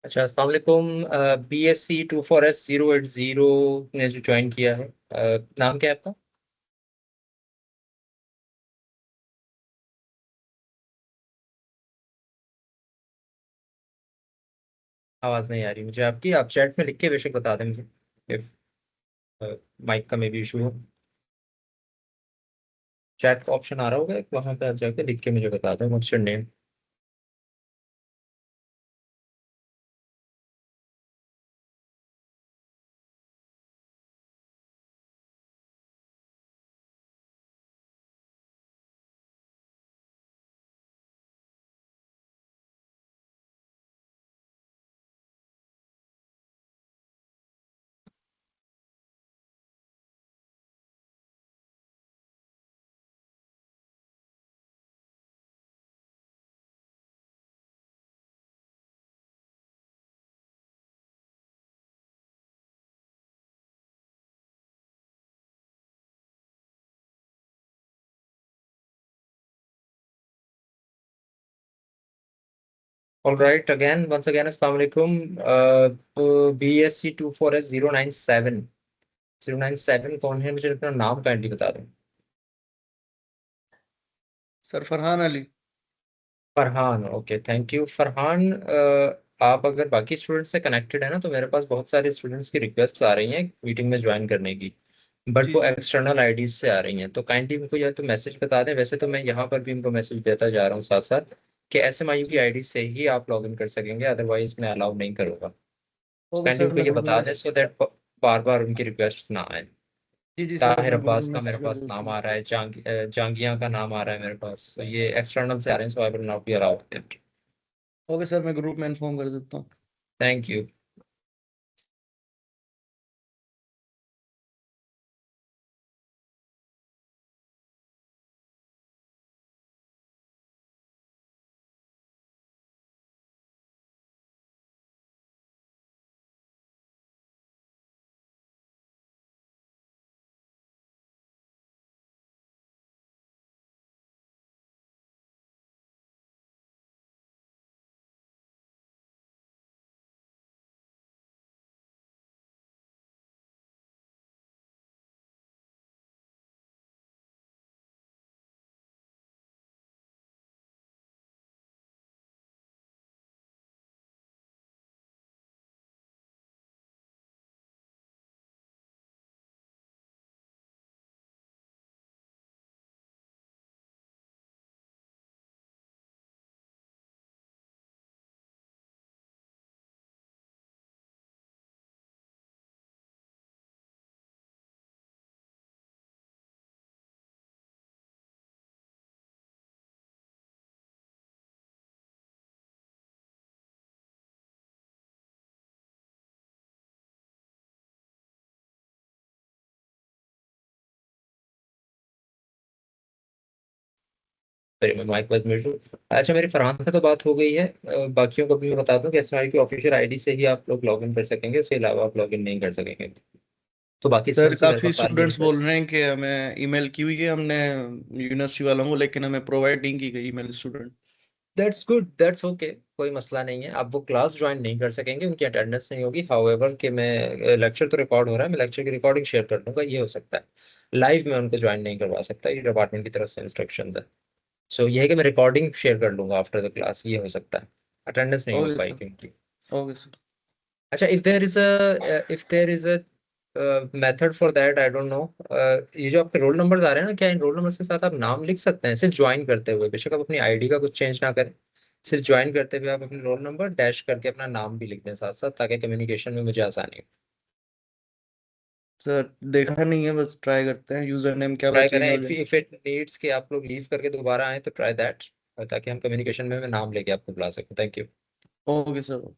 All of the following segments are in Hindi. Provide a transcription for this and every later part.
अच्छा, अस्सलाम वालेकुम। BSc 24S080 ने जो ज्वाइन किया है, नाम क्या है आपका? आवाज़ नहीं आ रही मुझे आपकी। आप चैट में लिख के बेशक बता दें मुझे, इफ माइक का मे भी इशू हो। चैट का ऑप्शन आ रहा होगा, वहाँ पे आप जाके लिख के मुझे बता दें what's your name. All right, again once again अस्सलाम वालेकुम। BSc 24S097 कौन है? मुझे अपना नाम काइंडली बता दें। Sir Farhan Ali. Farhan, okay, thank you Farhan. आप अगर बाकी स्टूडेंट से कनेक्टेड है ना, तो मेरे पास बहुत सारे स्टूडेंट्स की रिक्वेस्ट आ रही हैं मीटिंग में ज्वाइन करने की, बट जी वो जी। एक्सटर्नल आईडीज से आ रही हैं। तो काइंडली इनको या तो मैसेज बता दें, वैसे तो मैं यहाँ पर भी इनको मैसेज देता जा रहा हूँ साथ साथ, कि SMIU की जी आईडी से ही आप लॉग इन कर सकेंगे, अदरवाइज मैं अलाउ नहीं करूँगा। ओके काइंडली सर, उनको मैं ये ग्रुप बता में। दें सो दैट बार बार उनकी रिक्वेस्ट ना आए। जी जी सर, ताहिर मैं ग्रुप अब्बास में का मेरे मैसेज कर पास देता नाम हूँ। आ रहा है, जांगिया का नाम आ रहा है मेरे पास, तो ये एक्सटर्नल से आ रहे हैं, so I will not be allowed. Okay sir, मैं ग्रुप में इन्फॉर्म कर देता हूँ। Thank you. सॉरी, मैं माइक वाज म्यूट। अच्छा, मेरी फरहान से तो बात हो गई है। बाकियों को भी मैं बता दूं कि SMIU की ऑफिशियल आईडी से ही आप लोग लॉग इन कर सकेंगे, उसके अलावा आप लॉग इन नहीं कर सकेंगे। तो बाकी सर स्टूडेंट्स से मेरे काफी पास सारी ही स्टूडेंट्स बोल रिक्वेस्ट। रहे हैं कि हमें ईमेल की हुई है हमने यूनिवर्सिटी वालों को, लेकिन हमें प्रोवाइड नहीं की गई email student. That's good, that's okay, कोई मसला नहीं है। आप वो क्लास ज्वाइन नहीं कर सकेंगे, उनकी अटेंडेंस नहीं होगी। हाउएवर कि मैं लेक्चर तो रिकॉर्ड हो रहा है, मैं लेक्चर की रिकॉर्डिंग शेयर कर दूंगा, ये हो सकता है। लाइव में उनको ज्वाइन नहीं करवा सकता, ये डिपार्टमेंट की तरफ से इंस्ट्रक्शंस है। सो ये है कि मैं रिकॉर्डिंग शेयर कर लूंगा आफ्टर द क्लास, ये हो सकता है। अटेंडेंस नहीं हो ओके सर। पाएगी उनकी। Okay sir. अच्छा, if there is a method for that, I don't know। ये जो आपके रोल नंबर्स आ रहे हैं ना, क्या इन रोल नंबर्स के साथ आप नाम लिख सकते हैं सिर्फ ज्वाइन करते हुए? बेशक आप अपनी आईडी का कुछ चेंज ना करें, सिर्फ ज्वाइन करते हुए आप अपने रोल नंबर डैश करके अपना नाम भी लिख दें साथ साथ, ताकि कम्युनिकेशन में मुझे आसानी हो। सर देखा नहीं है, बस ट्राई करते हैं, यूजर नेम क्या पता ट्राई चेंज करें, हो इफ जाए। इफ इट नीड्स कि आप लोग लीव करके दोबारा आए तो ट्राई दैट, ताकि हम कम्युनिकेशन में मैं नाम लेके आपको बुला सकूं। Thank you. Okay sir.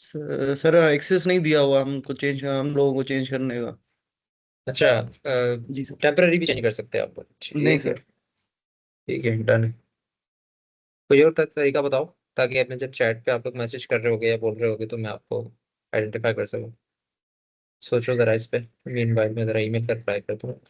Sir access नहीं दिया हुआ हमको, चेंज हम लोगों को चेंज करने का। अच्छा, जी सर। टेम्पररी भी चेंज कर सकते हैं आप? नहीं ठीक है। सर। ठीक है, डन है। कोई और तरीका बताओ, ताकि अपने जब चैट पे आप लोग मैसेज कर रहे होगे या बोल रहे होगे तो मैं आपको आइडेंटिफाई कर सकूं। सोचो जरा इस पे। मीनवाइल में जरा ईमेल कर ट्राई करता हूँ।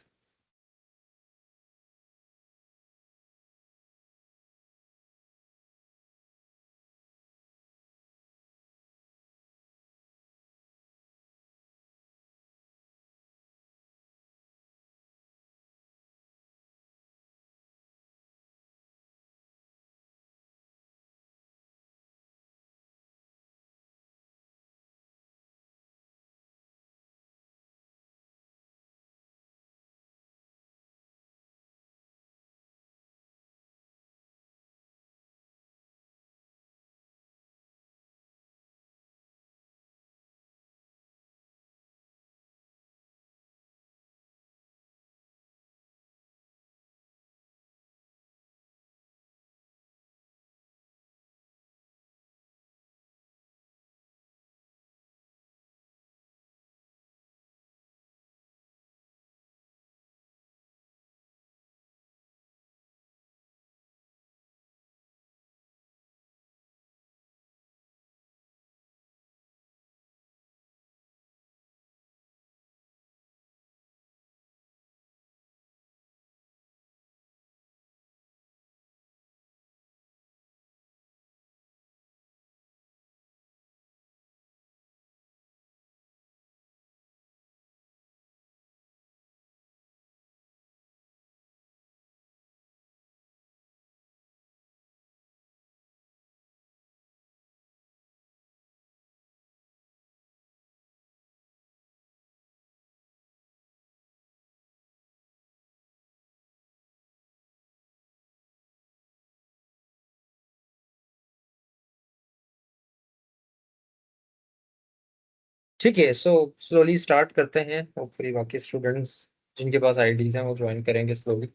ठीक है, सो स्लोली स्टार्ट करते हैं। होपफुली बाकी स्टूडेंट्स जिनके पास आईडीज हैं वो ज्वाइन करेंगे slowly.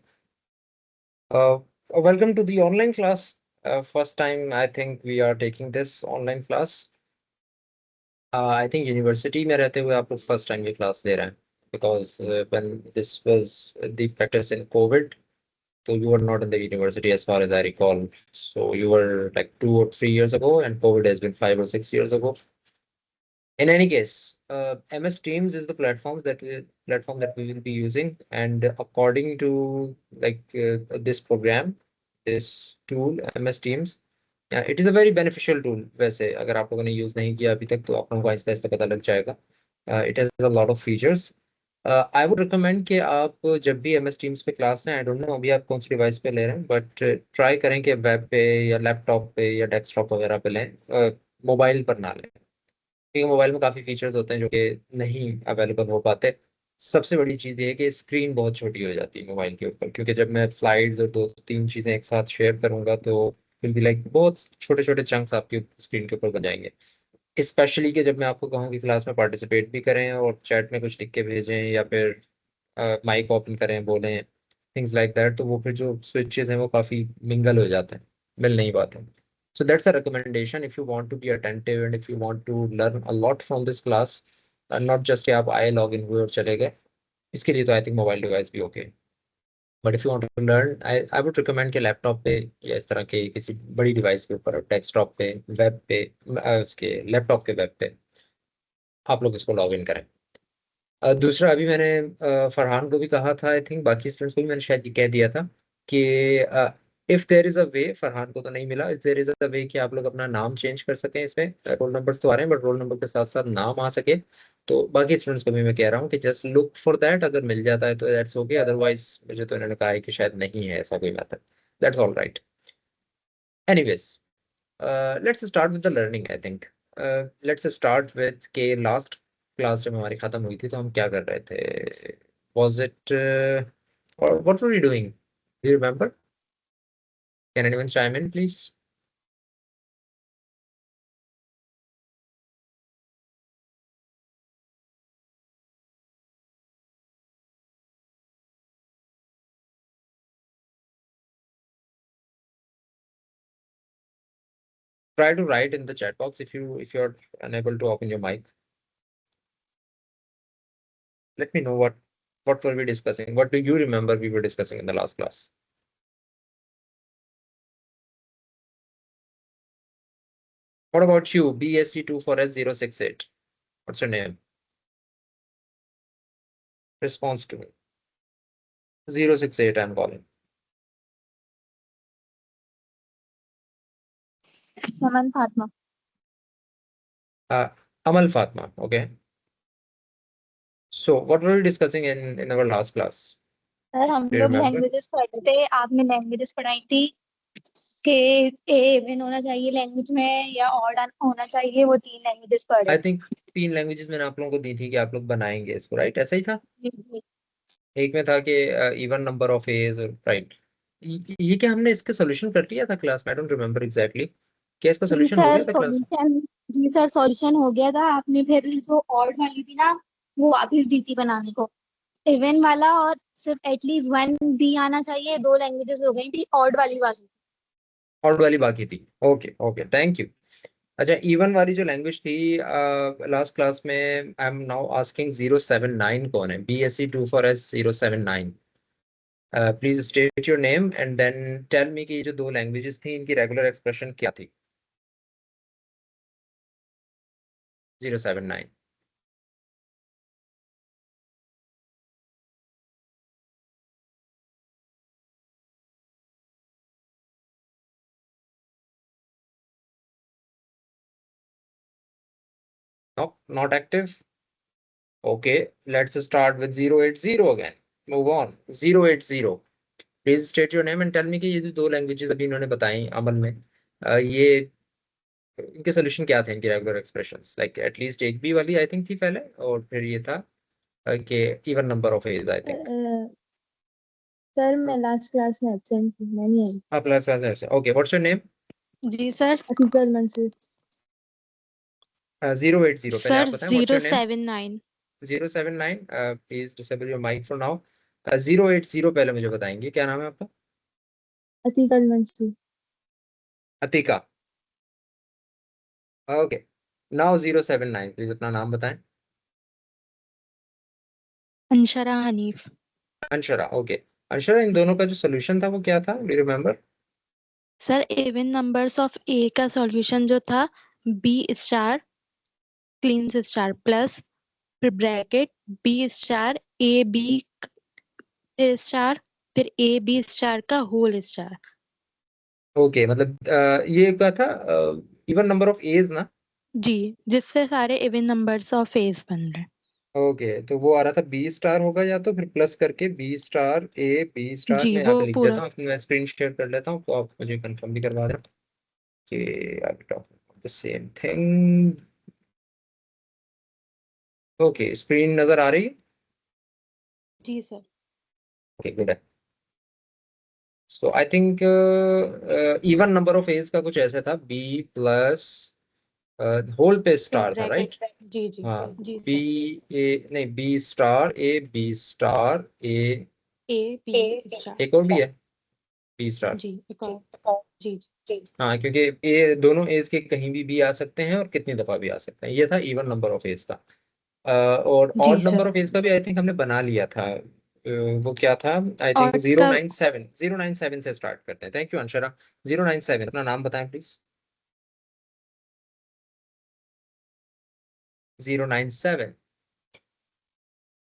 Welcome to the online class. First time I think we are taking this online class. I think university में रहते हुए आप लोग फर्स्ट टाइम ये क्लास ले रहे हैं, because when this was the practice in Covid, so you were not in the university as far as I recall. So you were like 2 or 3 years ago, and COVID has been 5 or 6 years ago. In any case, MS Teams is the platform that we will be using, and according to like this program, this tool, MS Teams, it is a very beneficial tool. वैसे अगर आप लोगों ने यूज नहीं किया अभी तक तो आप लोगों को आहिस्ता आहिस्ता पता लग जाएगा। It has a lot of features. I would recommend कि आप जब भी MS Teams पे क्लास लें, आई डोंट नो अभी आप कौन सी डिवाइस पे ले रहे हैं, बट ट्राई करें कि वेब पे या लैपटॉप पे या डेस्कटॉप वगैरह पे लें, मोबाइल पर ना लें। क्योंकि मोबाइल में काफ़ी फीचर्स होते हैं जो कि नहीं अवेलेबल हो पाते। सबसे बड़ी चीज़ ये है कि स्क्रीन बहुत छोटी हो जाती है मोबाइल के ऊपर, क्योंकि जब मैं स्लाइड्स और दो तीन चीज़ें एक साथ शेयर करूंगा तो विल बी लाइक बहुत छोटे छोटे चंक्स आपकी स्क्रीन के ऊपर बन जाएंगे। स्पेशली कि जब मैं आपको कहूँ कि क्लास में पार्टिसिपेट भी करें और चैट में कुछ लिख के भेजें या फिर माइक ओपन करें, बोलें, थिंग्स लाइक दैट, तो वो फिर जो स्विचेस हैं वो काफ़ी मिंगल हो जाते हैं, मिल नहीं पाते। So that's a recommendation if you want to be attentive and if you want to learn a lot from this class, and not just कि आप आए लॉग इन हुए और चले गए। इसके लिए तो आई थिंक मोबाइल डिवाइस भी okay. But if you want to learn, I I would recommend कि लैपटॉप पे या इस तरह के किसी बड़ी डिवाइस के ऊपर, डेस्कटॉप पे, वेब पे, उसके लैपटॉप के वेब पे आप लोग इसको लॉग इन करें। दूसरा, अभी मैंने फरहान को भी कहा था, आई थिंक बाकी स्टूडेंट्स को भी मैंने शायद ये कह दिया था कि इफ देर इज अ वे, फरहान को तो नहीं मिला, इफ देर इज अ वे कि आप लोग अपना नाम चेंज कर सकें इसमें, रोल नंबर्स तो आ रहे हैं बट रोल नंबर के साथ साथ नाम आ सके, तो बाकी स्टूडेंट्स को भी मैं कह रहा हूँ कि जस्ट लुक फॉर दैट। अगर मिल जाता है तो दैट्स ओके, अदरवाइज मुझे तो इन्होंने कहा है कि शायद नहीं है ऐसा कोई method. That's all right. Anyways, let's start with the learning I think. Let's start with के लास्ट क्लास जब हमारी खत्म हुई थी तो हम क्या कर रहे थे? was it or what were you doing? Do you remember? Can anyone chime in, please? Try to write in the chat box if you're unable to open your mic. Let me know what were we discussing. What do you remember we were discussing in the last class? What about you? BSC24S068. What's your name? Response to me. 068 I'm calling. Aman Fatma. Amal Fatma. Okay. So what were we discussing in our last class? Sir हम Do you लोग remember? लैंग्वेजेस पढ़ते थे, आपने लैंग्वेजेस पढ़ाई थी कि ए इवन होना चाहिए लैंग्वेज में या ऑड होना चाहिए, वो 3 लैंग्वेजेस पढ़े आई थे। थिंक 3 लैंग्वेजेस मैंने आप लोगों को दी थी कि आप लोग बनाएंगे इसको, राइट? ऐसा ही था। जी, एक में था कि even number of a's, right? ये क्या हमने इसका सोल्यूशन कर लिया था क्लास में? I don't remember exactly. क्या इसका जी सोल्यूशन हो सर गया था क्लास में? सॉल्यूशन, जी सर सॉल्यूशन हो गया था। आपने फिर जो ऑड वाली थी ना, वो वापस दी थी बनाने को। इवन वाला और सिर्फ एटलीस्ट 1 भी आना चाहिए, 2 लैंग्वेजेस हो गई थी, ऑड वाली। ऑड वाली बाकी थी। Okay okay, thank you. अच्छा, इवन वाली जो लैंग्वेज थी लास्ट क्लास में, आई एम नाउ आस्किंग 079 कौन है? BSC24S079। Please state your name and then tell me कि ये जो 2 लैंग्वेजेस थी इनकी रेगुलर एक्सप्रेशन क्या थी? 079। No, not active. Okay, let's start with 080 again. Move on. 080. Please state your name and tell me कि ये जो 2 लैंग्वेजेस अभी इन्होंने बताई अमल में, ये इनके सोल्यूशन क्या थे, इनकी रेगुलर एक्सप्रेशंस? लाइक एटलीस्ट एक बी वाली आई थिंक थी पहले, और फिर ये था कि even number of A's I think. Sir मैं लास्ट क्लास में एब्सेंट थी, मैं नहीं आई। हाँ, plus plus. Okay, what's your name? जी सर। अतीकल मंसूर। 080 पहले सर आप बताएं, what's your name? 079। 079। Please disable your mic for now. 080 पहले मुझे बताएंगे, क्या नाम है आपका? Atiqul Mansoor. Atika. Okay, now 079 please अपना नाम बताएं। अंशरा हनीफ। अंशरा। ओके, अंशरा, इन दोनों का जो सोल्यूशन था वो क्या था? Do you remember? Sir even numbers of A का सॉल्यूशन जो था, B star Kleene star plus फिर bracket B star A B star फिर ए बी स्टार का होल स्टार। ओके, मतलब ये क्या था? इवन नंबर ऑफ एज ना? जी, जिससे सारे इवन नंबर्स ऑफ एज बन रहे हैं। ओके, तो वो आ रहा था बी स्टार होगा, या तो फिर प्लस करके B star A B star. जी मैं यहाँ वो पे लिख पूरा। देता हूँ, मैं स्क्रीन शेयर कर लेता हूँ, तो आप मुझे कंफर्म भी करवा देना कि I am talking the same thing. Okay, screen नजर आ रही है? जी सर। ओके, गुड है। So I think even number of as का कुछ ऐसा था, बी प्लस होल पे फिर स्टार था, राइट? ब्रैकेट। जी जी। हाँ, जी बी सर। ए नहीं, B star A B star A, A B star. एक और भी है बी स्टार। जी एक और। जी जी। हाँ, क्योंकि ये दोनों एज के कहीं भी आ सकते हैं और कितनी दफा भी आ सकते हैं। ये था इवन नंबर ऑफ एज का। और जी odd number sir. Of as का भी आई थिंक हमने बना लिया था। वो क्या था? आई थिंक और जीरो का नाइन सेवन 097 से स्टार्ट करते हैं। Thank you Anshara. 097, अपना नाम बताएं प्लीज। 097।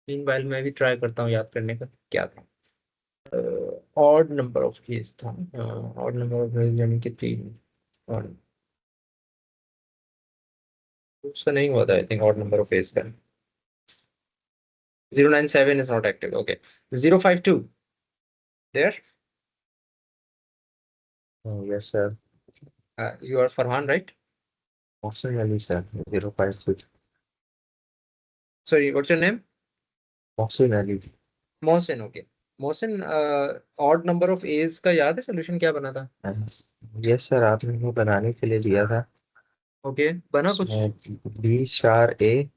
मीनवाइल मैं भी ट्राई करता हूँ याद करने का, क्या था? ऑड नंबर ऑफ एज था। ऑड नंबर ऑफ एज यानी कि 3। और उसका नहीं हुआ था I think odd number of as का। 097 is not active. Okay. 052. There? Oh, yes, sir. You are Farhan, right? Mohsen Ali, sir. 052. Sorry, what's your name? Mohsen Ali. Mohsen, okay. Mohsen, odd number of A's का याद है सोल्यूशन क्या बना था? यस सर, आपने वो बनाने के लिए दिया था। ओके, बना कुछ? उसमें B star A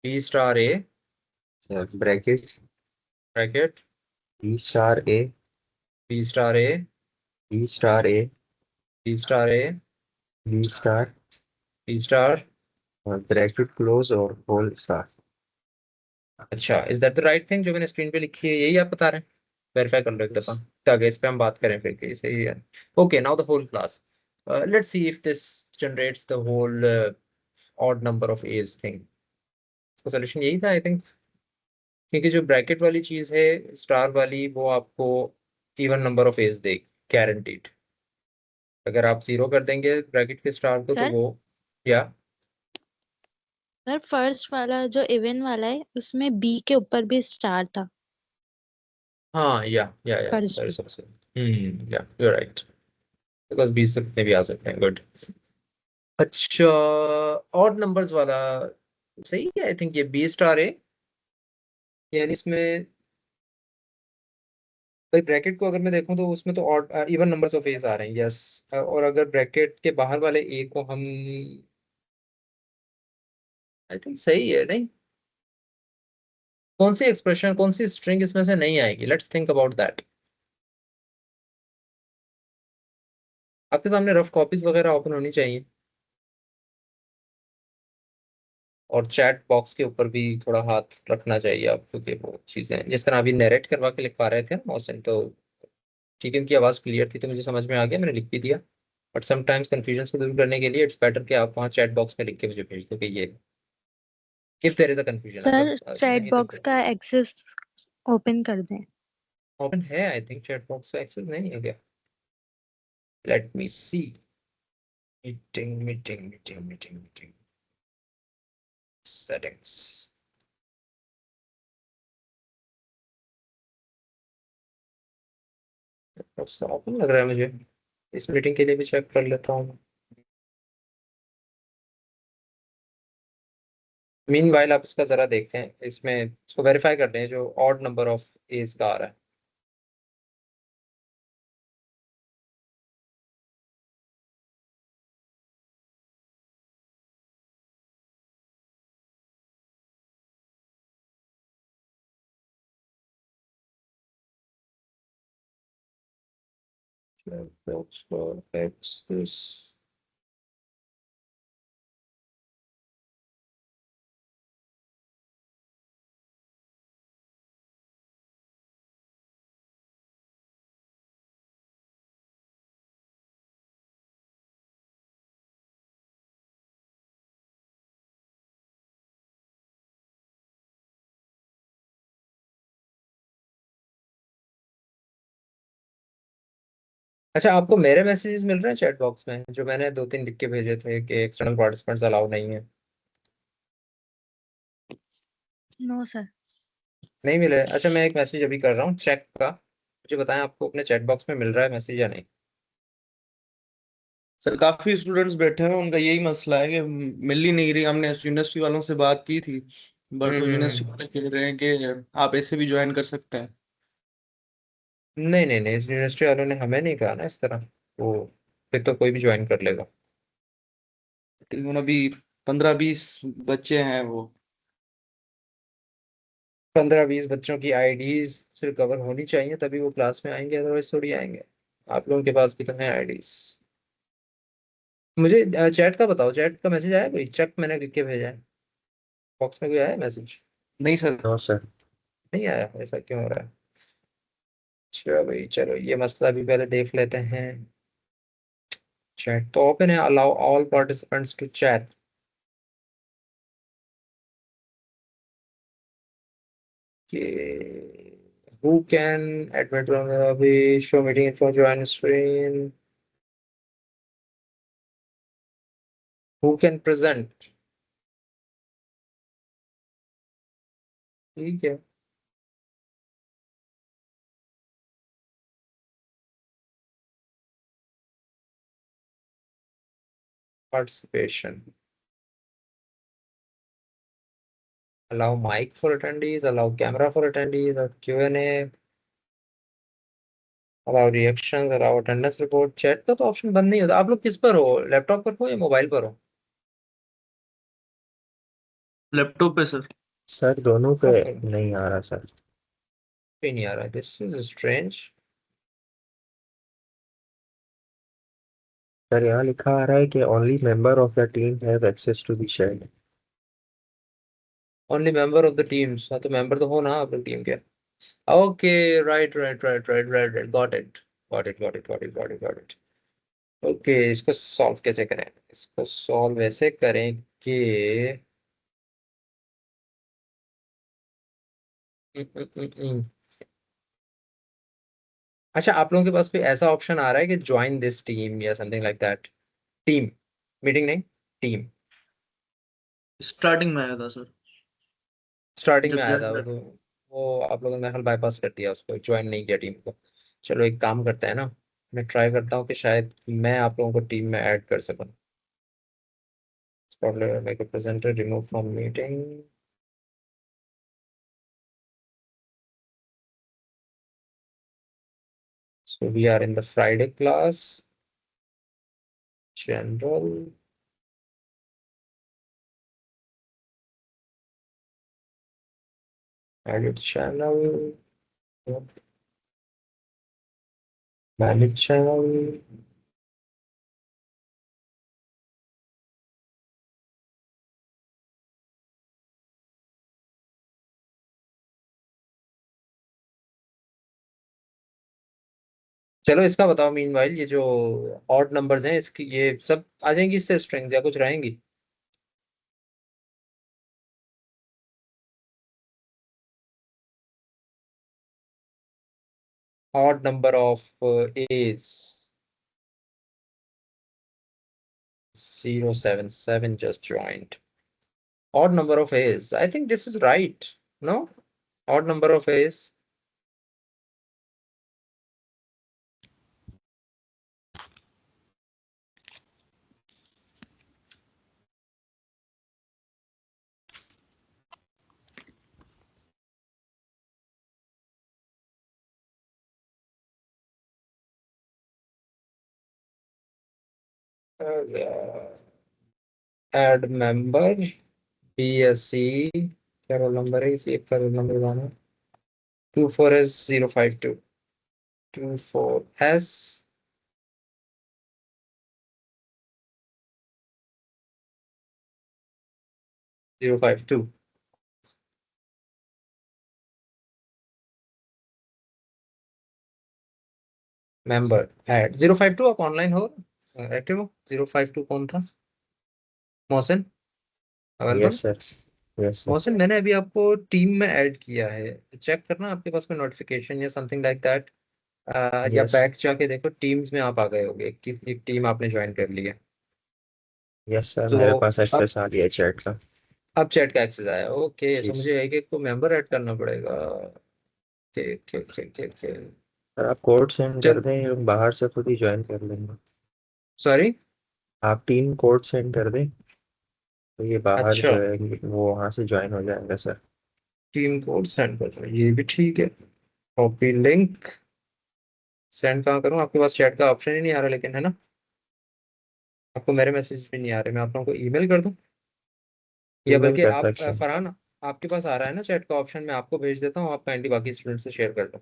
B star A, bracket bracket, B star A B star A, B star A B star A, B star B star. Bracket close और होल स्टार। अच्छा, is that the right thing जो मैंने स्क्रीन पे लिखी है, यही आप बता रहे हैं? वेरीफाई कर लो एक दफा, ताकि इस पे हम बात करें फिर कि सही है। Okay, now the whole class. Let's see if this generates the whole odd number of a's thing. इसका सोल्यूशन यही था आई थिंक, क्योंकि जो ब्रैकेट वाली चीज है स्टार वाली, वो आपको इवन नंबर ऑफ एज देगी गारंटीड। अगर आप जीरो कर देंगे ब्रैकेट के स्टार को तो सर वो, या सर फर्स्ट वाला जो इवन वाला है उसमें बी के ऊपर भी स्टार था। हाँ, या फर्स्ट दैट्स आल्सो, या यू आर राइट, बिकॉज 20 से कितने भी आ सकते हैं। गुड। अच्छा, ऑड नंबर्स वाला सही है आई थिंक, ये बी स्टार है, यानी इसमें भाई ब्रैकेट को अगर मैं देखूं तो उसमें तो odd even numbers of A's आ रहे हैं, यस। और अगर ब्रैकेट के बाहर वाले ए को हम, आई थिंक सही है नहीं? कौन सी एक्सप्रेशन, कौन सी स्ट्रिंग इसमें से नहीं आएगी? Let's think about that. आपके सामने रफ कॉपीज वगैरह ओपन होनी चाहिए, और चैट बॉक्स के ऊपर भी थोड़ा हाथ रखना चाहिए आप, क्योंकि वो चीजें जिस तरह अभी नरेट करवा के लिखवा रहे थे ना मोहसिन, तो ठीक है, उनकी आवाज़ क्लियर थी तो मुझे समझ में आ गया, मैंने लिख भी दिया। बट समटाइम्स कंफ्यूजन को दूर करने के लिए इट्स बेटर कि आप वहाँ चैट बॉक्स में लिख के मुझे भेज दो कि ये, if there is a confusion, अगर सर चैट नहीं तो बॉक्स का एक्सेस ओपन कर दें। ओपन है आई थिंक, चैट बॉक्स का एक्सेस नहीं है क्या? Let me see. Meeting settings. Open लग रहा है मुझे, इस मीटिंग के लिए भी चेक कर लेता हूँ। मीन वाइल आप इसका जरा देखते हैं, इसमें इसको वेरीफाई करते हैं जो ऑड नंबर ऑफ एज का आ रहा है। X this अच्छा, आपको मेरे मैसेजेस मिल रहे हैं चैट बॉक्स में, जो मैंने दो तीन लिख के भेजे थे कि एक्सटर्नल पार्टिसिपेंट्स अलाउ नहीं है? No sir. नहीं मिले? अच्छा, मैं एक मैसेज अभी कर रहा हूँ चेक का, मुझे बताएं आपको अपने चैट बॉक्स में मिल रहा है मैसेज या नहीं। सर काफी स्टूडेंट्स बैठे हैं, उनका यही मसला है कि मिल ही नहीं रही। हमने यूनिवर्सिटी वालों से बात की थी, बट वो यूनिवर्सिटी हम्म। वाले कह रहे हैं कि आप ऐसे भी ज्वाइन कर सकते हैं। नहीं, इस यूनिवर्सिटी वालों ने हमें नहीं कहा ना इस तरह, वो फिर तो कोई भी ज्वाइन कर लेगा। लेकिन अभी 15-20 बच्चे हैं वो। 15-20 बच्चों की आईडीज सिर्फ कवर होनी चाहिए तभी वो क्लास में आएंगे, अदरवाइज थोड़ी आएंगे। आप लोगों के पास भी तो है आईडीज। मुझे चैट का बताओ, चैट का मैसेज आया कोई? चेक मैंने लिख के भेजा है, बॉक्स में कोई आया मैसेज? नहीं सर। No sir. नहीं आया, ऐसा क्यों हो रहा है? चलो भाई, चलो ये मसला भी पहले देख लेते हैं। चैट तो ओपन है, allow all participants to chat. कि who can admit from the show meeting info join screen, who can present? ठीक है, participation, allow mic for attendees, allow camera for attendees, और Q&A, allow reactions, allow attendance report। Chat का तो ऑप्शन बंद नहीं होता। आप लोग किस पर हो, लैपटॉप पर हो या मोबाइल पर हो? लैपटॉप पे सर। सर दोनों पे लैपटॉप पर नहीं आ रहा सर। भी नहीं आ रहा, दिस इज स्ट्रेंज। सर यहाँ लिखा आ रहा है कि only member of the team have access to the shed. Only member of the teams, हाँ तो मेंबर तो हो ना अपनी टीम के। Okay, right right right right right right, got it got it got it got it got it got it. Okay, इसको सॉल्व कैसे करें? इसको सॉल्व ऐसे करें कि हम्म, हम्म, अच्छा, आप लोगों के पास कोई ऐसा ऑप्शन आ रहा है कि ज्वाइन दिस टीम या something like that? Team, meeting नहीं, टीम। स्टार्टिंग में आया था सर, स्टार्टिंग में जब आया ज्वाइन था वो कर। तो, वो आप लोगों ने मेरे ख्याल बाईपास कर दिया उसको, ज्वाइन नहीं किया टीम को। चलो एक काम करते हैं ना, मैं ट्राई करता हूँ कि शायद मैं आप लोगों को टीम में ऐड कर सकूँ। Make a presenter, remove from meeting. So we are in the Friday class, general. Edit channel, manage channel. चलो इसका बताओ, मीनवाइल ये जो ऑड नंबर्स हैं इसकी, ये सब आ जाएंगी इससे स्ट्रिंग्स या कुछ रहेंगी? odd number of A's. 077 just joined. Odd number of A's. I think this is right. No? Odd number of A's. Add member. BSC. क्या रोल नंबर है इसी, एक का रोल नंबर बताना। 24S052. 24S 052। Member add 052। आप ऑनलाइन हो, एक्टिव हो? 052 कौन था? Mohsin available? Yes sir. Yes sir. Mohsin, मैंने अभी आपको टीम में ऐड किया है, चेक करना आपके पास कोई नोटिफिकेशन या समथिंग लाइक दैट। या यस। बैक जाके देखो, टीम्स में आप आ गए होगे, किसी टीम आपने ज्वाइन कर ली है। यस सर, तो मेरे पास अब एक्सेस आ गया चैट का। अब चैट का एक्सेस आया, ओके। जी सो सर। मुझे एक एक को मेंबर ऐड करना पड़ेगा। ठीक ठीक ठीक ठीक ठीक। सर आप कोड सेंड कर चल, दें, ये लोग बाहर से खुद ही ज्वाइन कर लेंगे। सॉरी। आप टीम कोड सेंड कर दें तो ये बाहर अच्छा, जो है वो वहाँ से ज्वाइन हो जाएगा सर। टीम कोड सेंड कर रहे हैं, ये भी ठीक है। कॉपी लिंक, सेंड कहाँ करूँ? आपके पास चैट का ऑप्शन ही नहीं आ रहा लेकिन, है ना? आपको मेरे मैसेज भी नहीं आ रहे, मैं आप लोगों को ईमेल कर दूं? या ईमेल बल्कि कर आप सकते हैं। फरहान, आपके पास आ रहा है ना चैट का ऑप्शन, मैं आपको भेज देता हूँ, आप काइंडली बाकी स्टूडेंट से शेयर कर लो।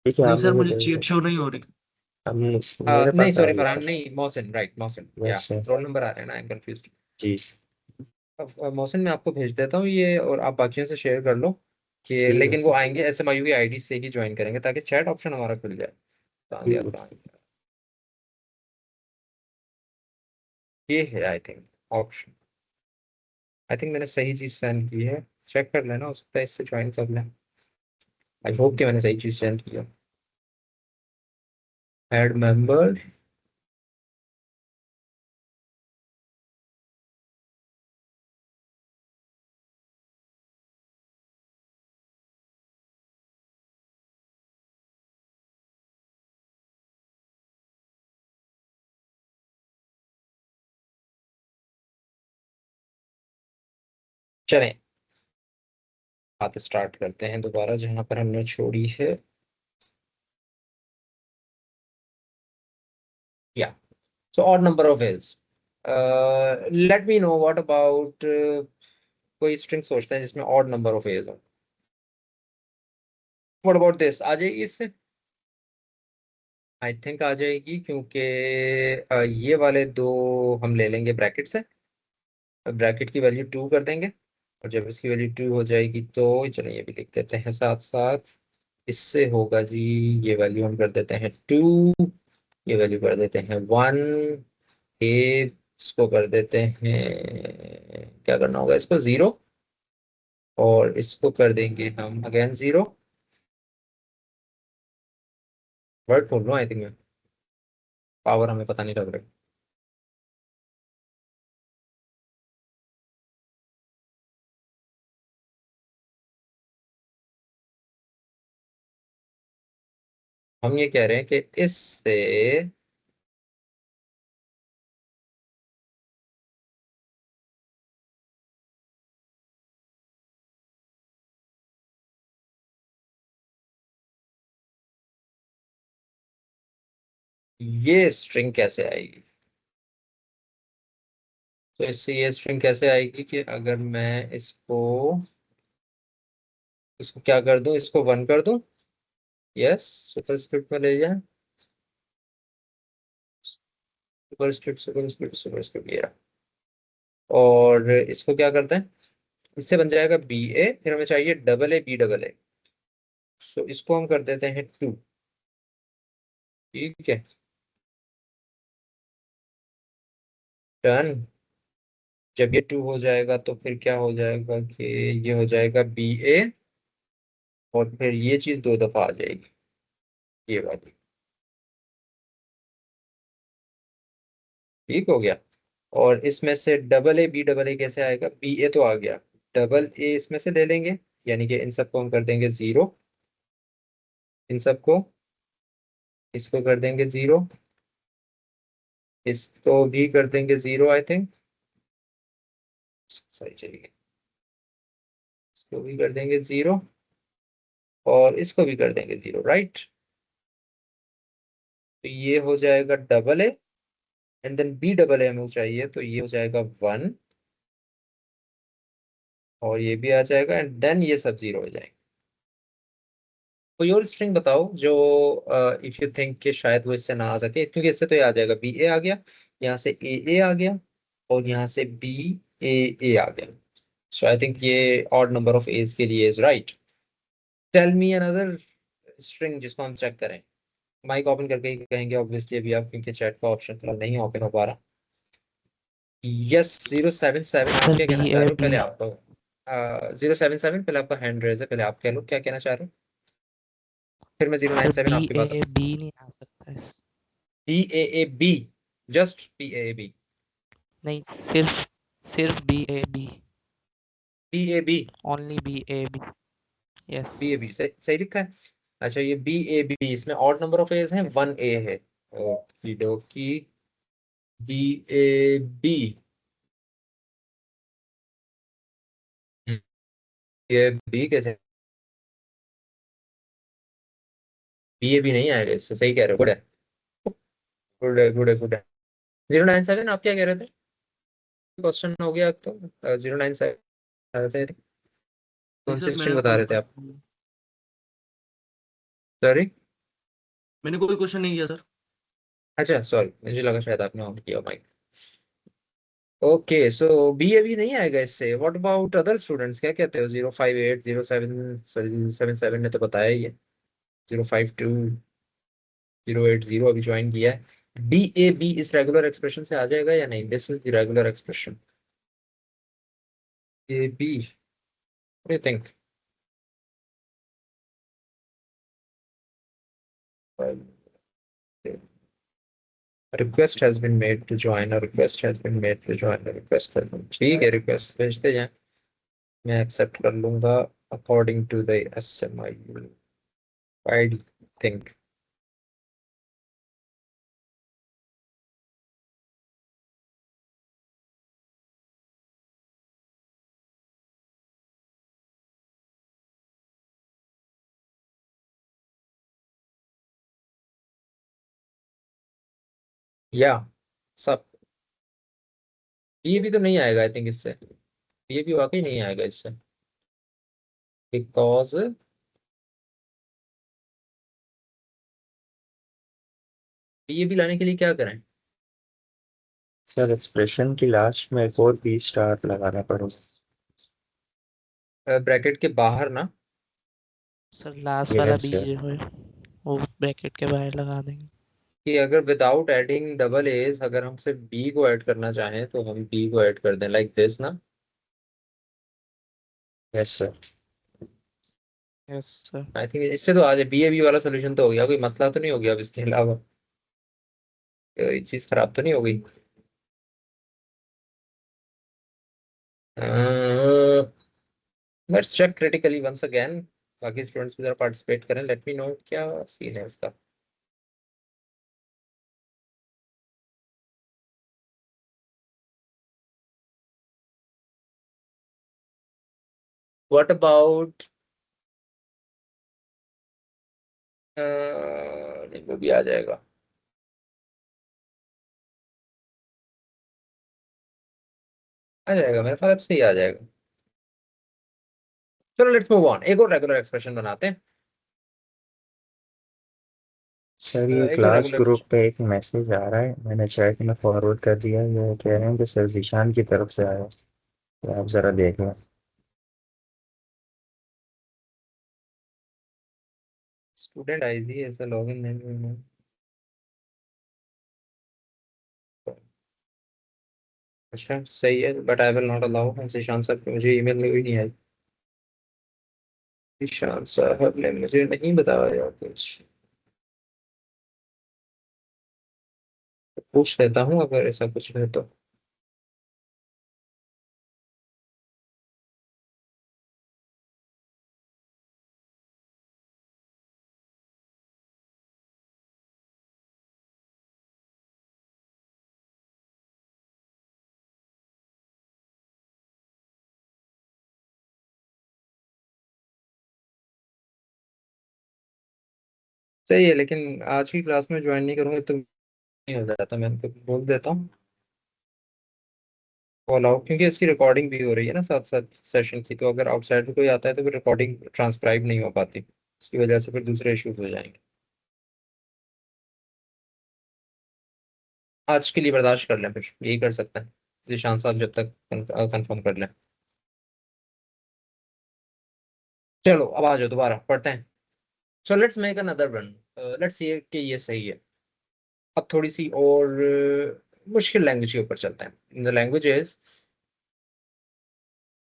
ठीक है, नहीं आप सर, मुझे मुझे भेज चीट दें। शो नहीं हो रही। अब मेरे नहीं पास आ सॉरी रही है फरहान सर। नहीं, मोहसिन, राइट, मोहसिन, या यस सर। रोल नंबर आ रहे हैं ना, आई एम कंफ्यूज। जी। अब मोहसिन मैं आपको भेज देता हूँ ये, और आप बाकियों से शेयर कर लो कि, ठीक है लेकिन वो सर। आएंगे SMIU की आईडी से ही ज्वाइन करेंगे ताकि चैट ऑप्शन हमारा खुल जाए। कहाँ गया, ठीक है। कहाँ गया? ये है I think option. I think मैंने सही चीज सेंड की है, चेक कर लेना, हो सकता है इससे ज्वाइन कर लें। आई ठीक होप है। कि मैंने सही चीज सेंड की है। Add member. चलें, बात स्टार्ट करते हैं दोबारा जहां पर हमने छोड़ी है। या, so odd number of is, late me know what about, कोई स्ट्रिंग सोचते हैं जिसमें ऑड नंबर ऑफ एज हो। व्हाट अबाउट दिस, आ जाएगी इससे? आई थिंक आ जाएगी, क्योंकि ये वाले दो हम ले लेंगे ब्रैकेट से। ब्रैकेट की वैल्यू 2 कर देंगे, और जब इसकी वैल्यू 2 हो जाएगी तो चलो ये भी लिख देते हैं साथ साथ। इससे होगा जी, ये वैल्यू हम कर देते हैं 2, ये वैल्यू कर देते हैं 1, ए इसको कर देते हैं, क्या करना होगा इसको 0, और इसको कर देंगे हम अगेन 0। वर्ड खोल लो आई थिंक मैं, पावर हमें पता नहीं लग रहा। हम ये कह रहे हैं कि इससे ये स्ट्रिंग कैसे आएगी। तो इससे ये स्ट्रिंग कैसे आएगी कि अगर मैं इसको क्या कर दूं, इसको 1 कर दूं, यस, सुपरस्क्रिप्ट में ले जाए, सुपरस्क्रिप्ट ये रहा। और इसको क्या करते हैं, इससे बन जाएगा BA, फिर हमें चाहिए AA, सो इसको हम कर देते हैं 2। ठीक है, डन। जब ये 2 हो जाएगा तो फिर क्या हो जाएगा कि ये हो जाएगा BA, और फिर ये चीज 2 दफा आ जाएगी, ये वाली। ठीक हो गया। और इसमें से AA कैसे आएगा, BA तो आ गया, AA इसमें से ले लेंगे, यानी कि इन सबको हम कर देंगे 0, इन सबको, इसको कर देंगे 0, इसको भी कर देंगे 0 आई थिंक, सही चलिए, इसको भी कर देंगे 0, और इसको भी कर देंगे 0, राइट। तो ये हो जाएगा AA, एंड देन BAA हमें चाहिए, तो ये हो जाएगा 1, और ये भी आ जाएगा, एंड देन ये सब 0 हो जाएंगे। कोई और स्ट्रिंग बताओ जो इफ यू थिंक कि शायद वो इससे ना आ सके, क्योंकि इससे तो ये आ जाएगा BA आ गया, यहाँ से AA आ गया, और यहाँ से BAA आ गया। सो आई थिंक ये ऑड नंबर ऑफ एज के लिए is right. Tell me another string जिसको हम चेक करें। माइक ओपन करके ही कहेंगे ऑब्वियसली अभी आप, क्योंकि चैट का ऑप्शन थोड़ा नहीं ओपन हो पा रहा। यस 077, आप सर क्या बी कहना चाह ए रहे हो, बी पहले आप तो 077 पहले आपका हैंड रेज है, पहले आप कह लो क्या कहना चाह रहे हो, फिर मैं zero nine sir seven B आपके पास। ए बी नहीं आ सकता इस BAAB, जस्ट BAAB, नहीं सिर्फ सिर्फ B BAB, only B yes BAB सही सही लिखा है। अच्छा ये BAB, इसमें ऑड नंबर ऑफ एज है, 1A है। ओके डोकी, BAB, ये B कैसे, BAB नहीं आएगा इससे, सही कह रहे हो, गुड है, गुड है, गुड है, गुड है। 097 आप क्या कह रहे थे, क्वेश्चन हो गया तो 097 नहीं कौन सर, सी स्ट्रिंग बता रहे थे आप, मैंने सॉरी। कोई क्वेश्चन नहीं किया सर। अच्छा सॉरी, मुझे लगा शायद आपने ऑन किया माइक। ओके सो BAB नहीं आएगा इससे। व्हाट अबाउट अदर स्टूडेंट्स, क्या कहते हो, 058, 07, सॉरी 77 ने तो बताया ही है, 052, 080 अभी ज्वाइन किया है। BAB इस रेगुलर एक्सप्रेशन से आ जाएगा या नहीं, this is the regular expression, AB, what do you think. Request has been made to join, request has been made to join, request has been, ठीक है रिक्वेस्ट भेजते जाएं, मैं एक्सेप्ट कर लूंगा according to the SMI I think. या सब, ये भी तो नहीं आएगा आई थिंक इससे, ये भी वाकई नहीं आएगा इससे, बिकॉज ये भी लाने के लिए क्या करें? सर एक्सप्रेशन की लास्ट में एक और बी स्टार लगाना पड़ेगा। ब्रैकेट के बाहर ना? सर लास्ट वाला यस बी सर। जो है वो ब्रैकेट के बाहर लगा देंगे। कि अगर विदाउट एडिंग डबल एज अगर हम सिर्फ बी को ऐड करना चाहें तो हम बी को ऐड कर दें लाइक दिस ना? Yes sir. Yes sir. I think इससे तो आज बी ए बी वाला सोल्यूशन तो हो गया, कोई मसला तो नहीं हो गया अब इसके अलावा? कोई चीज खराब तो नहीं हो गई? Let's check critically once again. बाकी स्टूडेंट्स भी जरा पार्टिसिपेट करें, लेट मी नो क्या सीन है इसका। व्हाट अबाउट नहीं, वो भी आ जाएगा। आ जाएगा मेरे ख्याल से ही आ जाएगा। चलो लेट्स मूव ऑन, एक और रेगुलर एक्सप्रेशन बनाते हैं। सर ये एक और क्लास रेगुलर ग्रुप एक्सप्रेशन। पे एक मैसेज आ रहा है, मैंने चैट में फॉरवर्ड कर दिया। ये कह रहे हैं कि सर जीशान की तरफ से आया है, तो आप जरा देख लें। स्टूडेंट आईडी ऐसा लॉगिन नहीं। अच्छा सही है, but I will not allow. Ishaan sir की मुझे ईमेल में भी नहीं आई। ईशान साहब ने मुझे नहीं बताया कुछ। पूछ लेता हूँ अगर ऐसा कुछ है तो। सही है, लेकिन आज की क्लास में ज्वाइन नहीं करूंगा तो नहीं हो जाता। मैं तो बोल देता हूँ कॉल आउट, क्योंकि इसकी रिकॉर्डिंग भी हो रही है ना साथ साथ सेशन की। तो अगर आउटसाइड में कोई आता है तो फिर रिकॉर्डिंग ट्रांसक्राइब नहीं हो पाती, उसकी वजह से फिर दूसरे इश्यूज हो जाएंगे। आज के लिए बर्दाश्त कर लें, फिर यही कर सकते हैं निशान साहब जब तक कंफर्म कर लें। चलो अब आ जाओ, दोबारा पढ़ते हैं। So let's make another one. Let's see कि ये सही है। अब थोड़ी सी और मुश्किल लैंग्वेज के ऊपर चलते हैं। द लैंग्वेज इज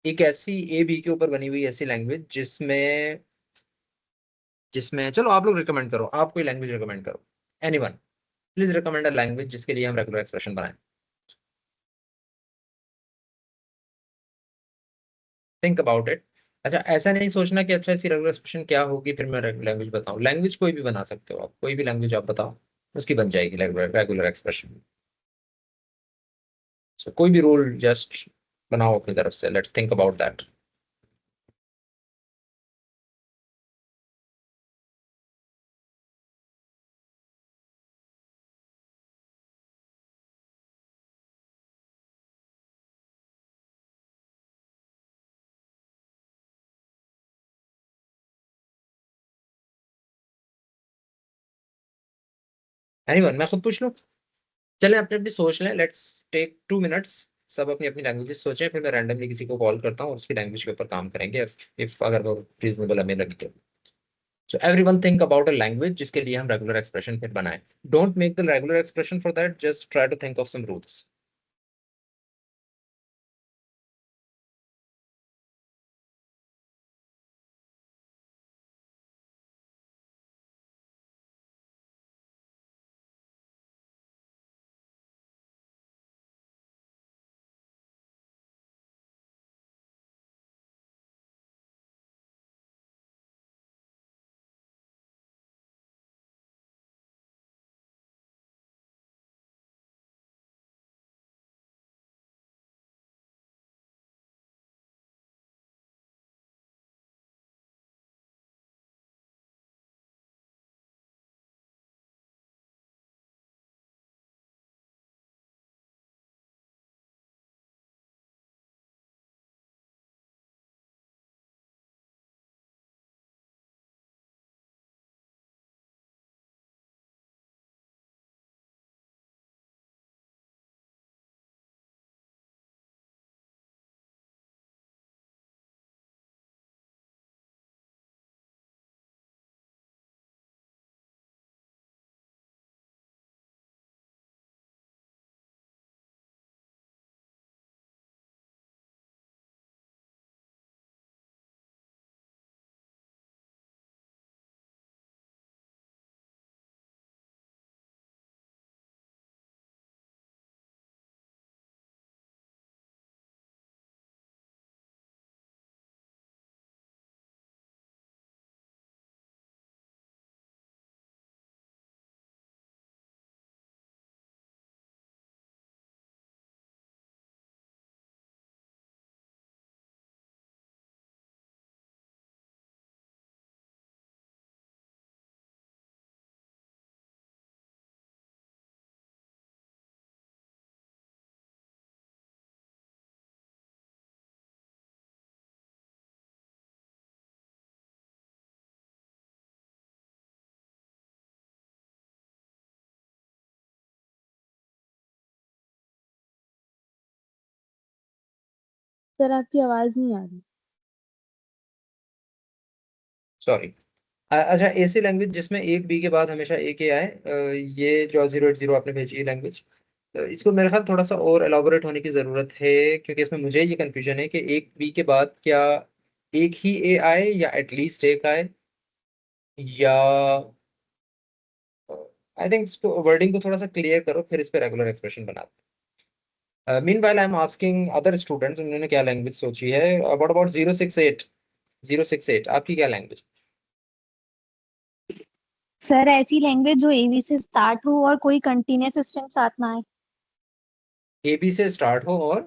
एक ऐसी ए बी के ऊपर बनी हुई ऐसी लैंग्वेज जिसमें जिसमें चलो आप लोग रिकमेंड करो, आप कोई लैंग्वेज रिकमेंड करो। Anyone please recommend a language जिसके लिए हम रेगुलर एक्सप्रेशन बनाएं। Think about it. अच्छा ऐसा नहीं सोचना कि अच्छा इसकी रेगुलर एक्सप्रेशन क्या होगी फिर मैं लैंग्वेज बताऊं। लैंग्वेज कोई भी बना सकते हो आप, कोई भी लैंग्वेज आप बताओ, उसकी बन जाएगी रेगुलर रेगुलर एक्सप्रेशन। सो कोई भी रूल जस्ट बनाओ अपनी तरफ से। Let's think about that. Anyone, मैं खुद पूछ लूं? चलें अपने अपनी सोच लें। Let's take 2 minutes. सब अपनी अपनी लैंग्वेजेस सोचें, फिर मैं रैंडमली किसी को कॉल करता हूँ और उसकी लैंग्वेज के ऊपर काम करेंगे इफ अगर वो रीजनेबल हमें लगे तो। So everyone think about a language जिसके लिए हम रेगुलर एक्सप्रेशन फिर बनाएं। Don't make the regular expression for that, just try to think of some rules. Sir आपकी आवाज नहीं आ रही। सॉरी। अच्छा, ऐसी लैंग्वेज जिसमें एक बी के बाद हमेशा एक ए आए, ये जो 080 आपने भेजी है लैंग्वेज, इसको मेरे ख्याल थोड़ा सा और एलाबोरेट होने की ज़रूरत है, क्योंकि इसमें मुझे ये कन्फ्यूजन है कि एक बी के बाद क्या एक ही ए आए या एटलीस्ट एक आए, या आई थिंक इसको वर्डिंग को थोड़ा सा क्लियर करो, फिर इस पे रेगुलर एक्सप्रेशन बना दो। Meanwhile I am asking other students, उन्होंने क्या लैंग्वेज सोची है। व्हाट अबाउट 068 आपकी क्या लैंग्वेज? सर ऐसी लैंग्वेज जो एवी से स्टार्ट हो और कोई कंटिन्यूअस स्ट्रिंग साथ ना आए। ए बी से स्टार्ट हो और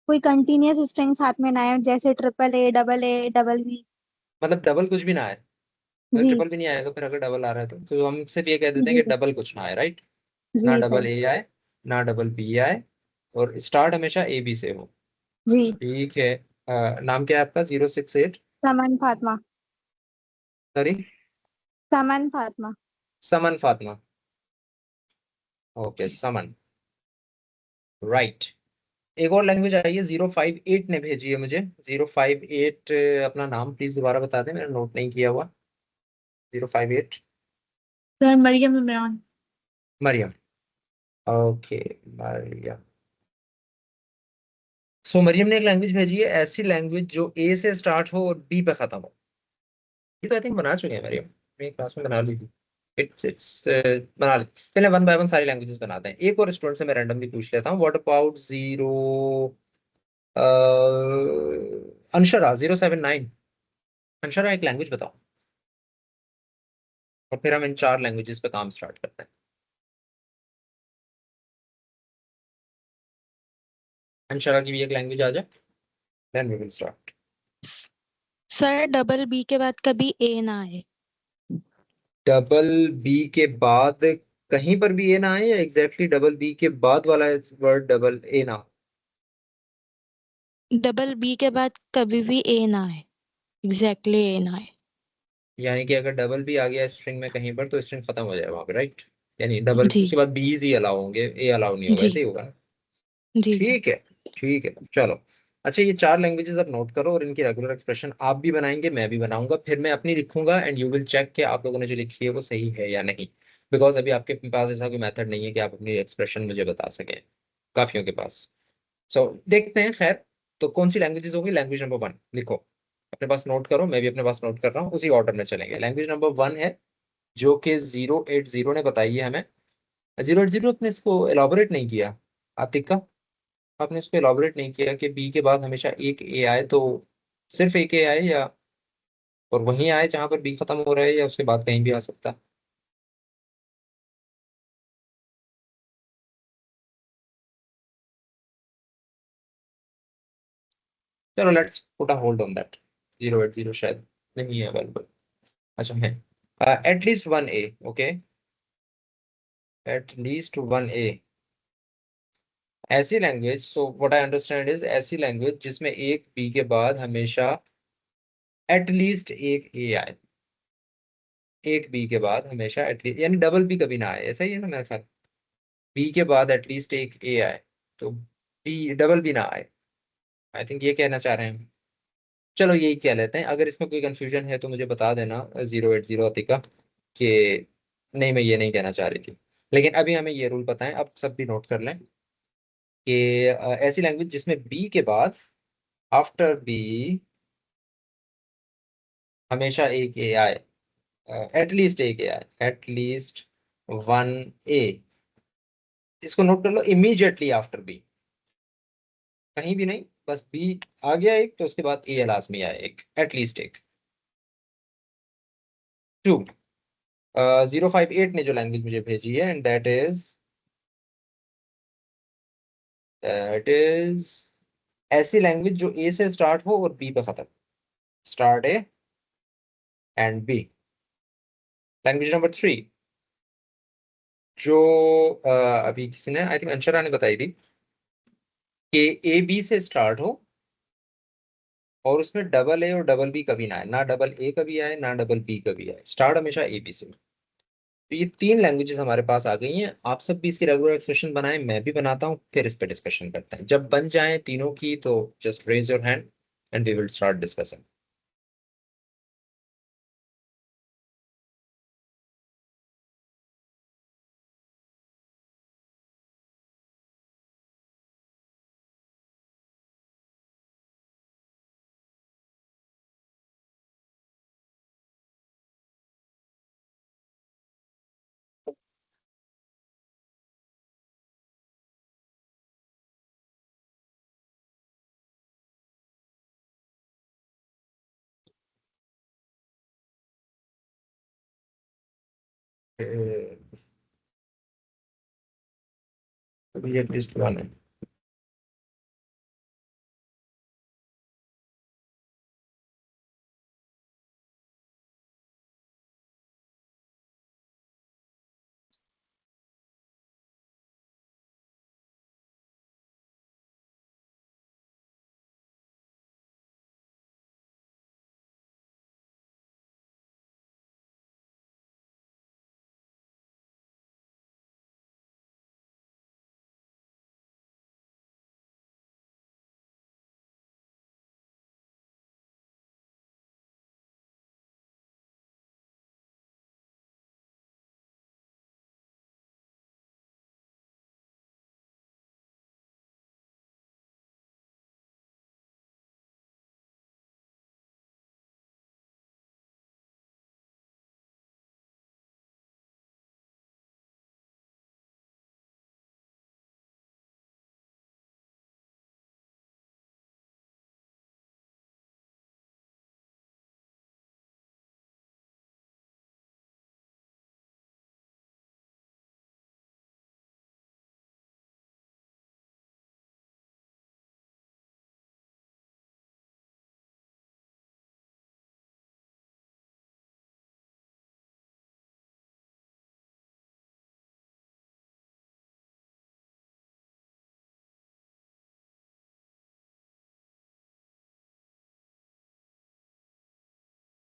कोई कंटिन्यूअस स्ट्रिंग साथ में ना आए, जैसे ए डबल बी। मतलब डबल कुछ भी ना आए। अगर जी ट्रिपल भी नहीं आएगा फिर, अगर डबल आ रहा है तो हम सिर्फ ये कह देते हैं जी कि डबल कुछ ना आए, राइट? ना जी डबल सर। ए आए, ना डबल बी आए, और स्टार्ट हमेशा ए बी से हो। जी। ठीक है। नाम क्या है आपका? 068? समन फातिमा। सॉरी? समन फातिमा। समन फातिमा। ओके, समन। राइट। एक और लैंग्वेज आई है, 058 ने भेजी है मुझे। 058, अपना नाम प्लीज दोबारा बता दें, मैंने नोट नहीं किया हुआ। 058। सर मरियम इमरान। मरियम। ओके, मरियम। सो मरियम ने एक लैंग्वेज भेजी है, ऐसी लैंग्वेज जो ए से स्टार्ट हो और बी पे खत्म हो। ये तो आई थिंक बना चुके हैं मरियम, मेरी क्लास में बना ली थी। इट्स बना ली। चलिए वन बाय वन सारी लैंग्वेजेस बनाते हैं। एक और स्टूडेंट से मैं रैंडमली पूछ लेता हूँ। What about 079? अंशरा, एक लैंग्वेज बताओ, और फिर हम इन 4 लैंग्वेजेस पे काम स्टार्ट करते हैं। अंशरा की भी एक लैंग्वेज आ जाए, then we will start. Sir double B के बाद कभी ए ना आए। डबल बी के बाद कहीं पर भी ए ना आए, या एग्जैक्टली डबल बी के बाद वाला वर्ड डबल ए ना हो? डबल बी के बाद कभी भी ए ना आए, एग्जैक्टली ए ना आए। यानी कि अगर डबल बी आ गया स्ट्रिंग में कहीं पर, तो स्ट्रिंग खत्म हो जाएगा वहां पे, राइट? यानी डबल जी उसके बाद बीज ही अलाउ होंगे, ए अलाउ नहीं होगा, जी ऐसे ही होगा ना? जी जी। ठीक है। ठीक है, चलो। अच्छा, ये 4 लैंग्वेजेस आप नोट करो, और इनकी रेगुलर एक्सप्रेशन आप भी बनाएंगे, मैं भी बनाऊंगा, फिर मैं अपनी लिखूंगा, एंड यू विल चेक कि आप लोगों ने जो लिखी है वो सही है या नहीं। बिकॉज अभी आपके पास ऐसा कोई मेथड नहीं है कि आप अपनी एक्सप्रेशन मुझे बता सकें, काफियों के पास। सो देखते हैं। खैर, तो कौन सी लैंग्वेजेस होगी? लैंग्वेज नंबर 1 लिखो, अपने पास नोट करो, मैं भी अपने पास नोट कर रहा हूँ, उसी ऑर्डर में चलेंगे। लैंग्वेज नंबर 1 है, जो कि 080 ने बताई है हमें। 080 ने इसको एलाबोरेट नहीं किया। आतिका, आपने इसको एलाबोरेट नहीं किया कि बी के बाद हमेशा एक ए आए, तो सिर्फ एक ए आए, या और वहीं आए जहां पर बी खत्म हो रहा है, या उसके बाद कहीं भी आ सकता है? चलो, let's put a hold on that. 080 शायद नहीं है अवेलेबल। अच्छा है, एटलीस्ट वन ए। ओके, एटलीस्ट वन ए। ऐसी language, so what I understand is, ऐसी लैंग्वेज जिसमें एक बी के बाद हमेशा एटलीस्ट एक ए आए। एक बी के बाद हमेशा एटलीस्ट, यानी डबल बी कभी ना आए, ऐसा ही है ना मेरे ख्याल? बी के बाद एटलीस्ट एक ए आए, तो बी डबल बी ना आए। आई थिंक ये कहना चाह रहे हैं हम। चलो यही कह लेते हैं। अगर इसमें कोई कंफ्यूजन है तो मुझे बता देना, 080 अतिका, कि नहीं मैं ये नहीं कहना चाह रही थी। लेकिन अभी हमें ये रूल पता है, अब सब भी नोट कर लें कि ऐसी लैंग्वेज जिसमें बी के बाद आफ्टर बी हमेशा एक ए आए, एटलीस्ट एक ए आए, एटलीस्ट वन ए। इसको नोट कर लो, इमीडिएटली आफ्टर बी, कहीं भी नहीं, बस बी आ गया एक, तो उसके बाद ए लाजमी आए एक, एटलीस्ट एक। 2, 058 ने जो लैंग्वेज मुझे भेजी है, एंड दैट इज ऐसी लैंग्वेज जो ए से स्टार्ट हो और बी पे खत्म। Start A and B. Language number 3, जो अभी किसी ने, आई थिंक अंशरा ने बताई थी, कि ए बी से स्टार्ट हो और उसमें डबल ए और डबल बी कभी ना आए, ना डबल ए कभी आए ना डबल बी कभी आए, स्टार्ट हमेशा ए बी से। तो ये 3 लैंग्वेजेस हमारे पास आ गई हैं। आप सब भी इसकी रेगुलर एक्सप्रेशन बनाएं, मैं भी बनाता हूँ, फिर इस पे डिस्कशन करते हैं। जब बन जाए तीनों की तो just raise your hand and we will start discussing. अभी एटलीस्ट वन है।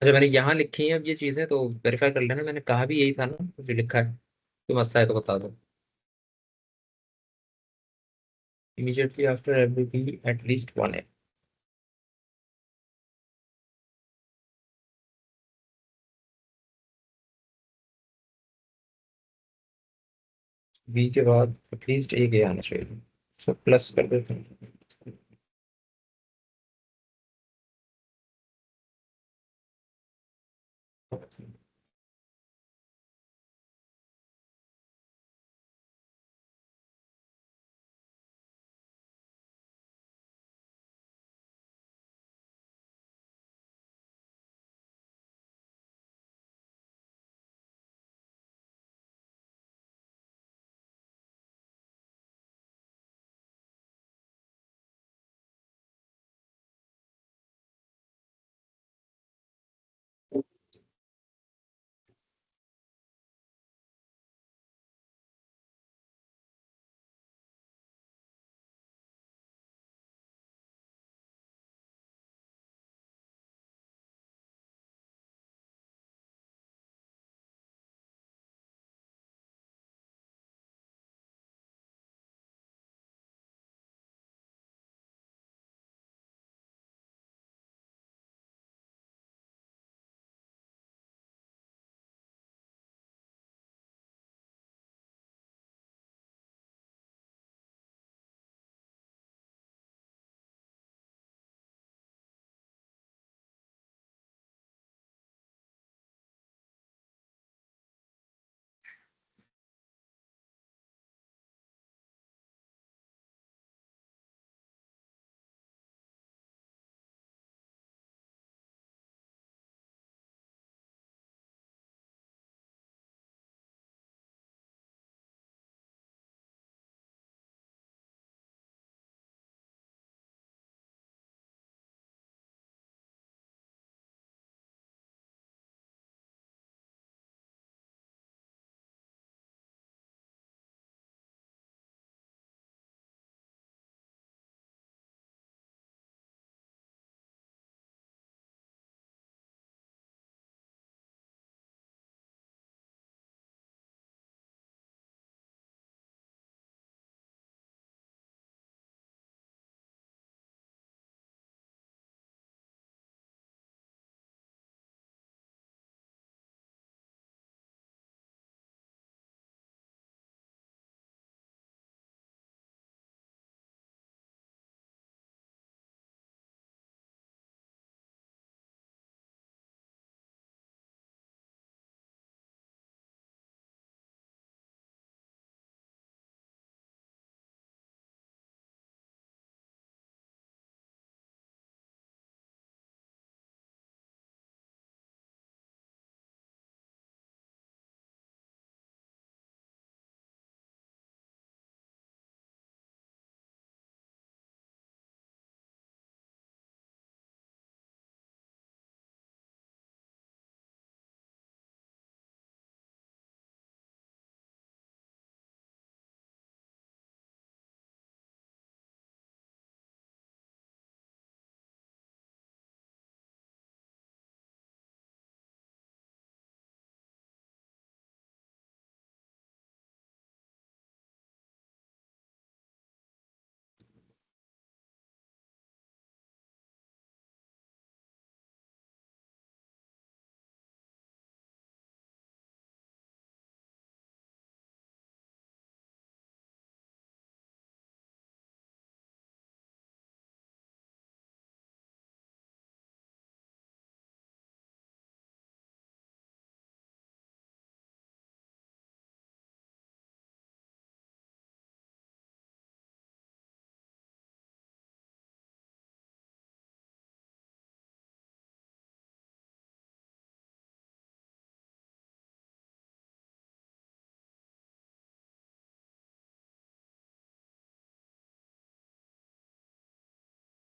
अच्छा, मैंने यहाँ लिखी हैं अब ये चीजें, तो वेरीफाई कर लेना। मैंने कहा भी यही था ना जो लिखा है। कोई मसला है तो बता दो। Immediately after every B at least one है। बी के बाद एटलीस्ट एक ए आना चाहिए। सो प्लस कर देते हैं।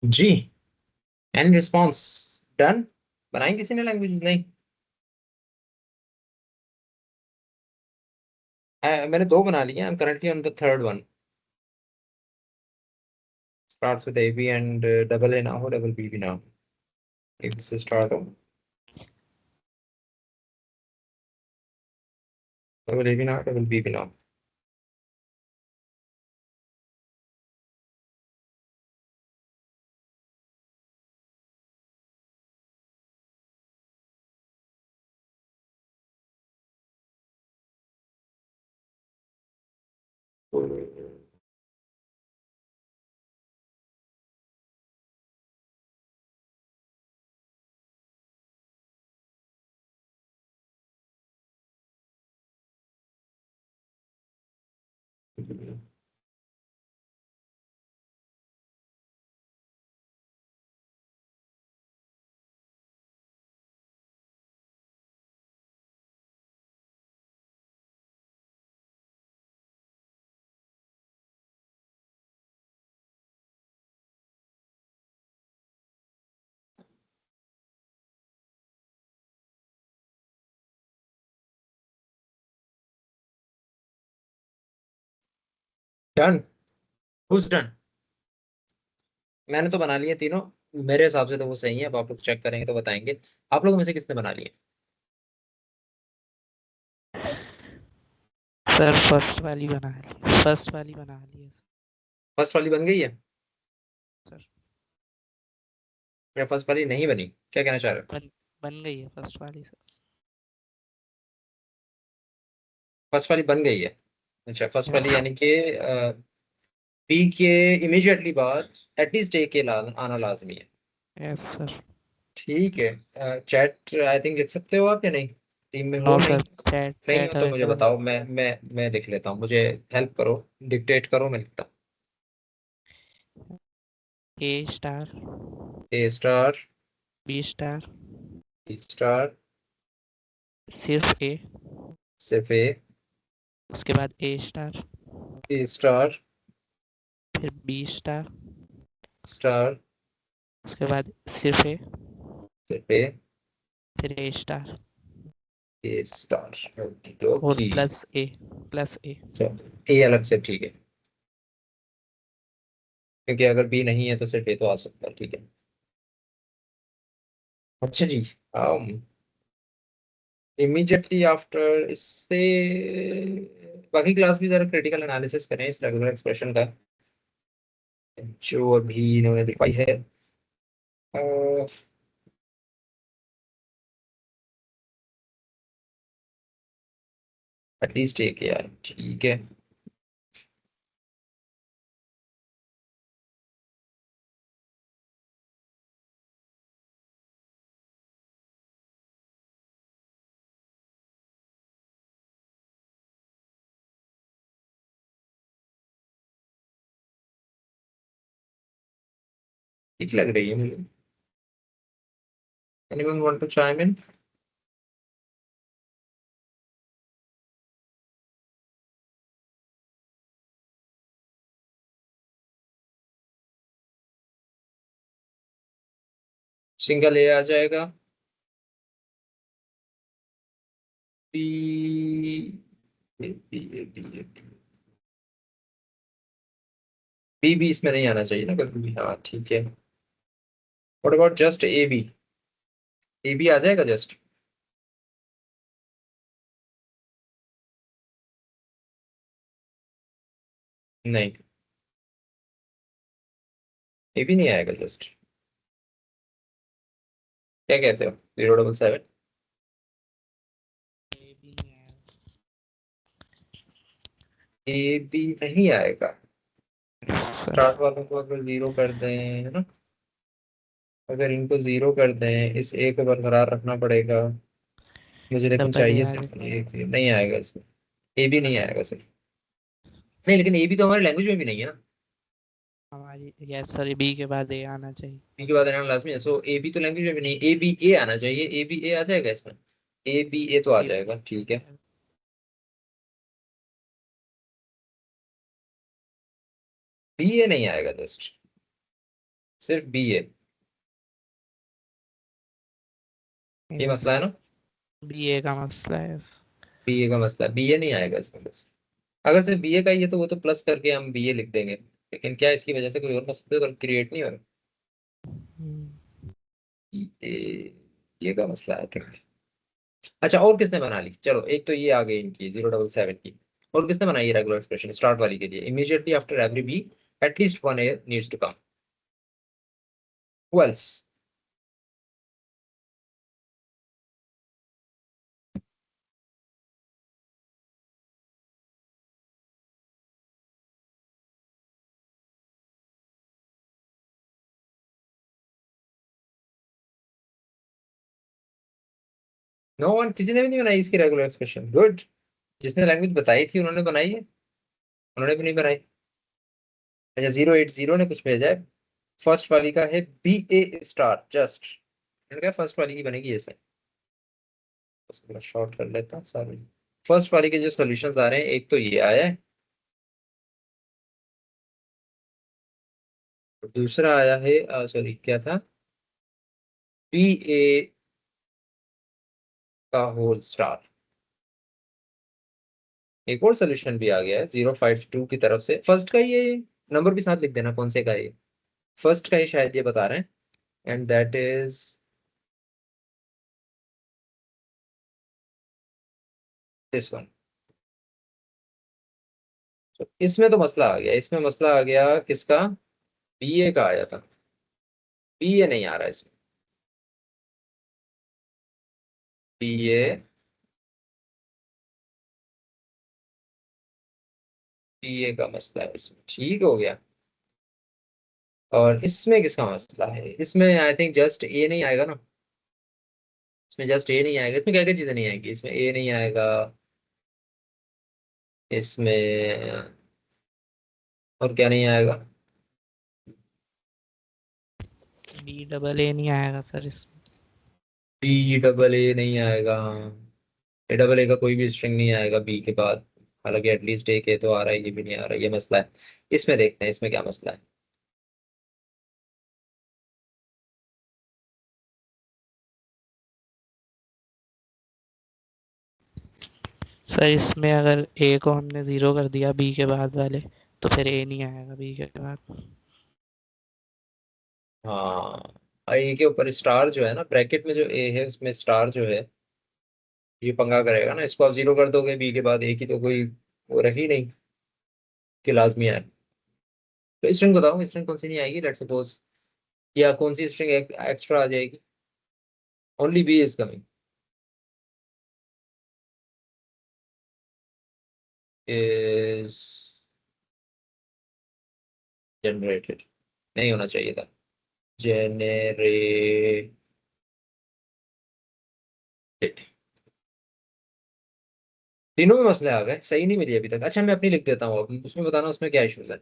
जी, एंड रिस्पॉन्स डन। बनाई किसी ने लैंग्वेजेस? नहीं। मैंने 2 बना लिए। I am currently on the third one. Starts with AB and double A ना हो, डबल B भी ना हो। इससे स्टार्ट हो, डबल A भी ना हो, डबल B भी ना हो। डन। Who's done? मैंने तो बना लिए तीनों। मेरे हिसाब से तो वो सही है। अब आप लोग चेक करेंगे तो बताएंगे। आप लोगों में से किसने बना लिए? सर फर्स्ट वाली बना ली, फर्स्ट वाली बना ली है फर्स्ट वाली बन गई है सर। या फर्स्ट वाली नहीं बनी? क्या कहना चाह रहे हो? बन बन गई है फर्स्ट वाली सर। फर्स्ट वाली बन गई है। अच्छा, फर्स्ट वाली यस यानी कि बी के इमीडिएटली बाद एटलीस्ट ए के आना लाजमी है। Yes sir. ठीक है। चैट आई थिंक लिख सकते हो आप या नहीं? टीम में नो हो? नहीं? सर, चैट नहीं चैट हो तो मुझे अवेलेबल। बताओ। मैं लिख लेता हूँ। मुझे हेल्प करो, डिक्टेट करो, मैं लिखता ए स्टार, हूँ। A star, B star, B star, सिर्फ ए, सिर्फ ए, उसके बाद ए स्टार, ए स्टार, फिर बी स्टार, स्टार, उसके बाद सिर्फ ए, सिर्फ ए, फिर ए स्टार ए स्टार। और okay. Plus A, plus A. A अलग से, ठीक है। क्योंकि अगर बी नहीं है तो सिर्फ ए तो आ सकता है। ठीक है। अच्छा जी। इमीडिएटली आफ्टर इससे बाकी क्लास भी जरा क्रिटिकल एनालिसिस करें इस रेगुलर एक्सप्रेशन का जो अभी इन्होंने दिखाई है। एटलीस्ट एक यार, ठीक है। ठीक लग रही है मुझे। Anyone want to chime in? Single A आ जाएगा। बी, बी भी इसमें नहीं आना चाहिए ना कभी भी। हाँ ठीक है। What about just A B? A B आ जाएगा जस्ट? नहीं, ए बी नहीं आएगा जस्ट। क्या कहते हो? 077? ए भी नहीं आया ए बी नहीं आएगा। सर। स्टार्ट वालों को अगर जीरो कर दें, है ना, अगर इनको जीरो कर दें, इस ए को बरकरार रखना पड़ेगा मुझे, लेकिन डबल ए चाहिए आ सिर्फ जाएगा एक। नहीं आएगा इसमें। ए भी नहीं आएगा सिर्फ। नहीं, लेकिन ए भी तो हमारी लैंग्वेज में भी नहीं है ना। हमारी। यस सर, बी के बाद ए आना चाहिए। बी के बाद आना लाजमी है। सो ए बी तो लैंग्वेज में भी नहीं। ए बी ए आना चाहिए। ए बी ए आ जाएगा इसमें। ए बी ए तो आ ए जाएगा, ठीक है। बी ए नहीं आएगा जस्ट। सिर्फ बी ए, ये मसला है ना। बीए का मसला है। बी ए का मसला है, बी ए नहीं आएगा इसमें बस। अगर सिर्फ बी ए का ही है तो वो तो प्लस करके हम बी ए लिख देंगे, लेकिन क्या इसकी वजह से कोई और मसला तो क्रिएट नहीं हो रहा। ये का मसला है ठीक। अच्छा, और किसने बना ली, चलो एक तो ये आ गई इनकी 077 की। और किसने बनाई रेगुलर एक्सप्रेशन स्टार्ट वाली के लिए, immediately after every B at least one A needs to come. Who else? No one, किसी ने भी नहीं बनाई इसकी रेगुलर एक्सप्रेशन। गुड, जिसने लैंग्वेज बताई थी उन्होंने बनाई है, उन्होंने भी नहीं बनाई। अच्छा, 080 ने कुछ भेजा है, फर्स्ट वाली का है बी ए स्टार जस्ट। मैंने कहा फर्स्ट वाली की बनेगी ऐसे, उसको शॉर्ट कर लेता हूँ सारे। फर्स्ट वाली के जो सॉल्यूशंस आ रहे हैं, एक तो ये आया है, और दूसरा आया है सॉरी क्या था, बी ए का होल स्टार। एक और सोल्यूशन भी आ गया है 052 की तरफ से। फर्स्ट का ये नंबर भी साथ लिख देना कौन से का है ये, फर्स्ट का ही शायद ये बता रहे हैं, and that is this one. तो इसमें तो मसला आ गया, इसमें मसला आ गया किसका, बीए का आया था, बीए नहीं आ रहा इसमें। बीए, बीए का मसला है इसमें, ठीक हो गया। और इसमें किसका मसला है, इसमें आई थिंक जस्ट ए नहीं आएगा ना, इसमें जस्ट ए नहीं आएगा। इसमें क्या क्या चीजें नहीं आएंगी, इसमें ए नहीं आएगा, इसमें और क्या नहीं आएगा, बी डबल ए नहीं आएगा सर इसमें। बी डबल ए नहीं आएगा, ए डबल ए का कोई भी स्ट्रिंग नहीं आएगा बी के बाद। हालांकि एटलीस्ट ए के तो आ रहा है, ये भी नहीं आ रहा, ये मसला है। इसमें देखते हैं इसमें क्या मसला है। सर इसमें अगर ए को हमने 0 कर दिया बी के बाद वाले, तो फिर ए नहीं आएगा बी के बाद। हाँ, ए के ऊपर स्टार जो है ना, ब्रैकेट में जो ए है उसमें स्टार जो है, ये पंगा करेगा ना। इसको आप 0 कर दोगे बी के बाद ए की तो कोई वो रही नहीं कि लाजमी आए। तो स्ट्रिंग बताओ, स्ट्रिंग कौन सी नहीं आएगी लेट्स सपोज, या कौन सी स्ट्रिंग एक्स्ट्रा आ जाएगी, only B is coming is generated, नहीं होना चाहिए था, जेनेरेटेड। तीनों में मसले आ गए, सही नहीं मिली अभी तक। अच्छा मैं अपनी लिख देता हूँ, अब उसमें बताना उसमें क्या इश्यूज है।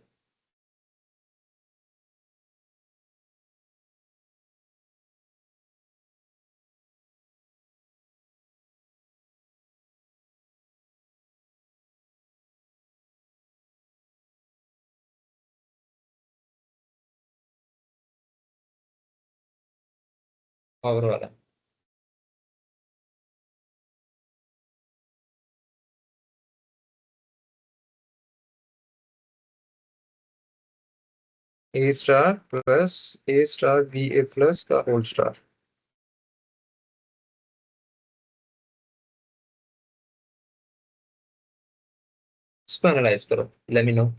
पावर वाला, ए स्टार प्लस ए स्टार बी ए प्लस का होल स्टार। इसको एनालाइज करो, लेट मी नो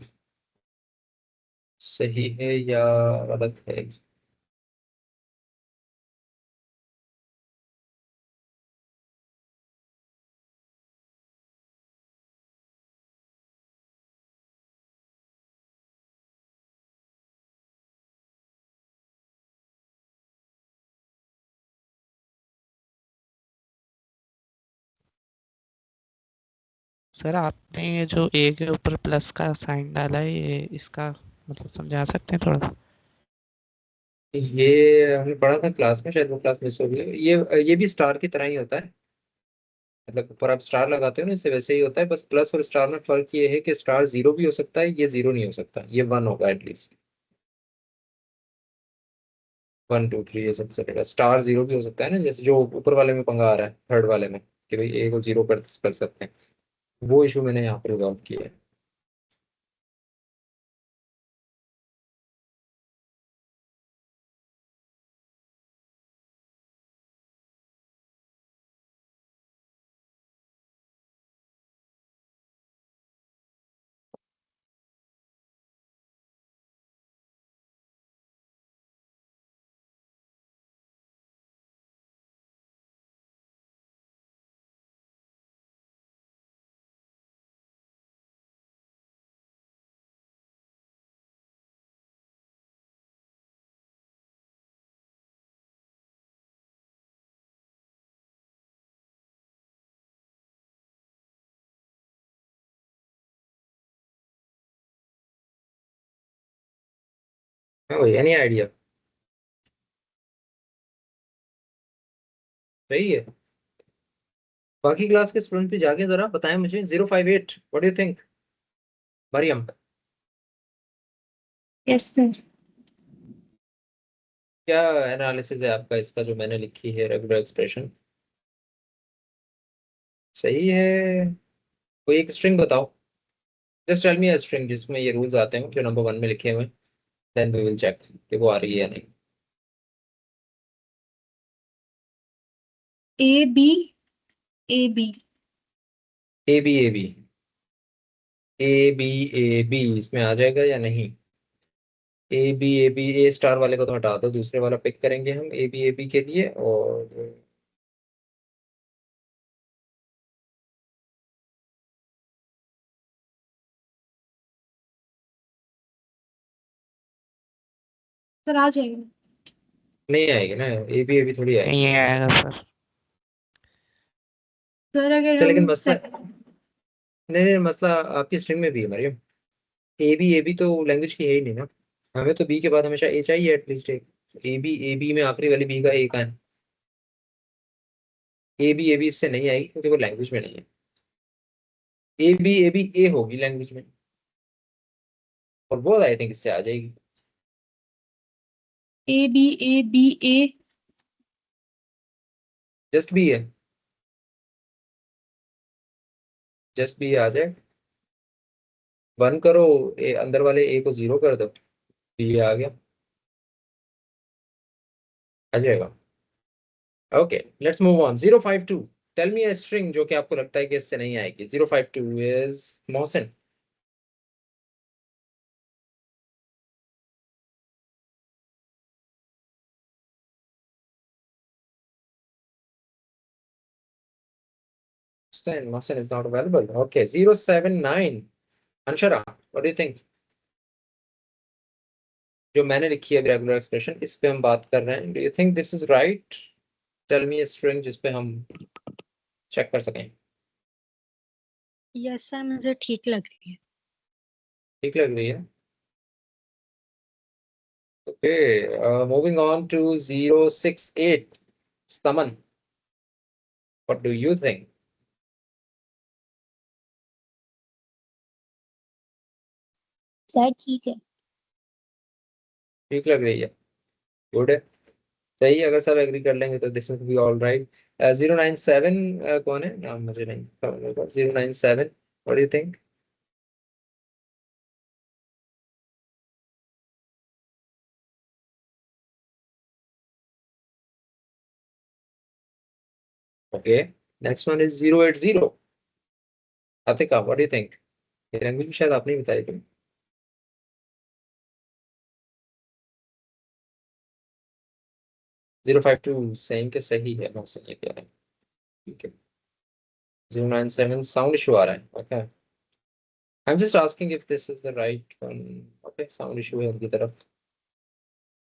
सही है या गलत है। सर आपने ये जो ए के ऊपर प्लस का साइन डाला है, ये इसका मतलब समझा सकते हैं थोड़ा सा। ये हमने पढ़ा था क्लास में, शायद वो क्लास मिस हो गई। ये भी स्टार की तरह ही होता है, मतलब ऊपर आप स्टार लगाते हो ना, इससे वैसे ही होता है। बस प्लस और स्टार में फर्क ये है कि स्टार 0 भी हो सकता है, ये 0 नहीं हो सकता, ये 1 होगा एटलीस्ट। 1 2 3 ये सब चलेगा, स्टार जीरो भी हो सकता है ना, जैसे जो ऊपर वाले में पंगा आ रहा है थर्ड वाले में, कि भाई ए को जीरो कर सकते हैं, वो इशू मैंने यहाँ पर रिजॉल्व किया है। हाँ भाई, एनी आइडिया? सही है। बाकी क्लास के स्टूडेंट भी जाके जरा बताएं मुझे, 058 what do you think? Mariam, yes sir. क्या एनालिसिस है आपका इसका जो मैंने लिखी है रेगुलर एक्सप्रेशन? सही है? कोई एक स्ट्रिंग बताओ, just tell me a string जिसमें ये रूल्स आते हैं जो नंबर 1 में लिखे हुए हैं, देन वी विल चेक कि वो आ रही है या नहीं। A B A B. A B A B A B A B इसमें आ जाएगा या नहीं? ए बी ए स्टार वाले को तो हटा दो, दूसरे वाला पिक करेंगे हम ए बी के लिए। और सर आ जाएगा। नहीं आएगी ना, ए बी थोड़ी आएगी। नहीं आएगा सर। सर अगर अच्छा, लेकिन हम मसला, नहीं नहीं, मसला आपकी स्ट्रिंग में भी है मरियम। ए बी तो लैंग्वेज की है ही नहीं ना, हमें तो बी के बाद हमेशा ए चाहिए एटलीस्ट एक। ए बी में आखिरी वाली बी का ए का है, ए बी इससे नहीं आएगी क्योंकि वो लैंग्वेज में नहीं है। ए बी ए होगी लैंग्वेज में, और वो आई थिंक इससे आ जाएगी। ए। जस्ट बी है, जस्ट बी आ जाए। वन करो, अंदर वाले ए को जीरो कर दो, बी आ गया, आ जाएगा। Okay, let's move on. 052, tell me a string जो कि आपको लगता है कि इससे नहीं आएगी। 052 is Mohsin. Mohsen is not available. Okay, 079, Anshara, what do you think? जो मैंने लिखी है रेगुलर एक्सप्रेशन, इस पे हम बात कर रहे हैं। Do you think this is right? Tell me a string जिस पे हम चेक कर सकें। यस सर, मुझे ठीक लग रही है। ठीक लग रही है? Okay, moving on to 068, Saman, what do you think? Sir ठीक है। ठीक लग रही है, गुड है, सही है। अगर सब एग्री कर लेंगे तो this will be all right. 097 कौन है? नाम मुझे नहीं पता। 097, what do you think? Okay, next one is 080, Atika, what do you think? ये लैंग्वेज भी शायद आपने ही बताई थी। 052 सेम के सही है, ना सही है क्या है? ठीक है। 097 साउंड इशू आ रहा है। Okay, I am just asking if this is the right one. Okay, sound issue है उनकी तरफ,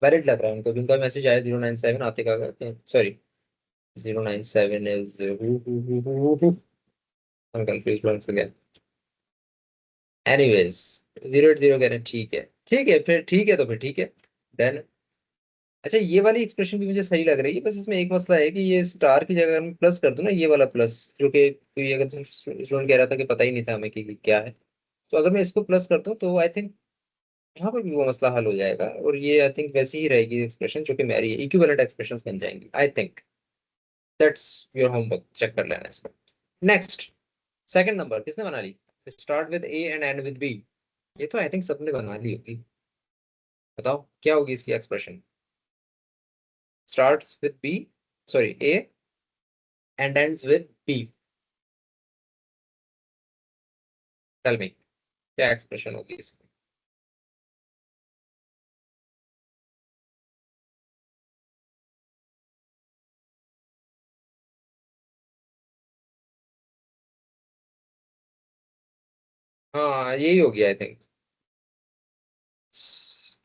वैलिड लग रहा है उनको, उनका मैसेज आया 097 आतिका का, sorry 097 is I'm confused once again. Anyways, 080 कह रहे हैं, ठीक है, ठीक है, फिर ठीक है, तो फिर ठीक है, देन। अच्छा, ये वाली एक्सप्रेशन भी मुझे सही लग रही है, बस इसमें एक मसला है कि ये स्टार की जगह मैं प्लस कर दूं ना, ये वाला प्लस, जो कि कोई अगर स्टूडेंट कह रहा था कि पता ही नहीं था हमें कि क्या है, तो अगर मैं इसको प्लस कर दूं तो आई थिंक यहाँ पर भी वो मसला हल हो जाएगा, और ये आई थिंक वैसी ही रहेगी एक्सप्रेशन जो कि मेरी इक्विवेलेंट एक्सप्रेशंस बन जाएंगी I think. That's your homework, check कर लेना इसको। नेक्स्ट, सेकंड नंबर किसने बना ली? Start with A and end with B. ये तो आई थिंक सबने बना ली होगी। बताओ क्या होगी इसकी expression? Starts with B, sorry A and ends with B. Tell me क्या एक्सप्रेशन होगी इसकी? हाँ यही होगी I think.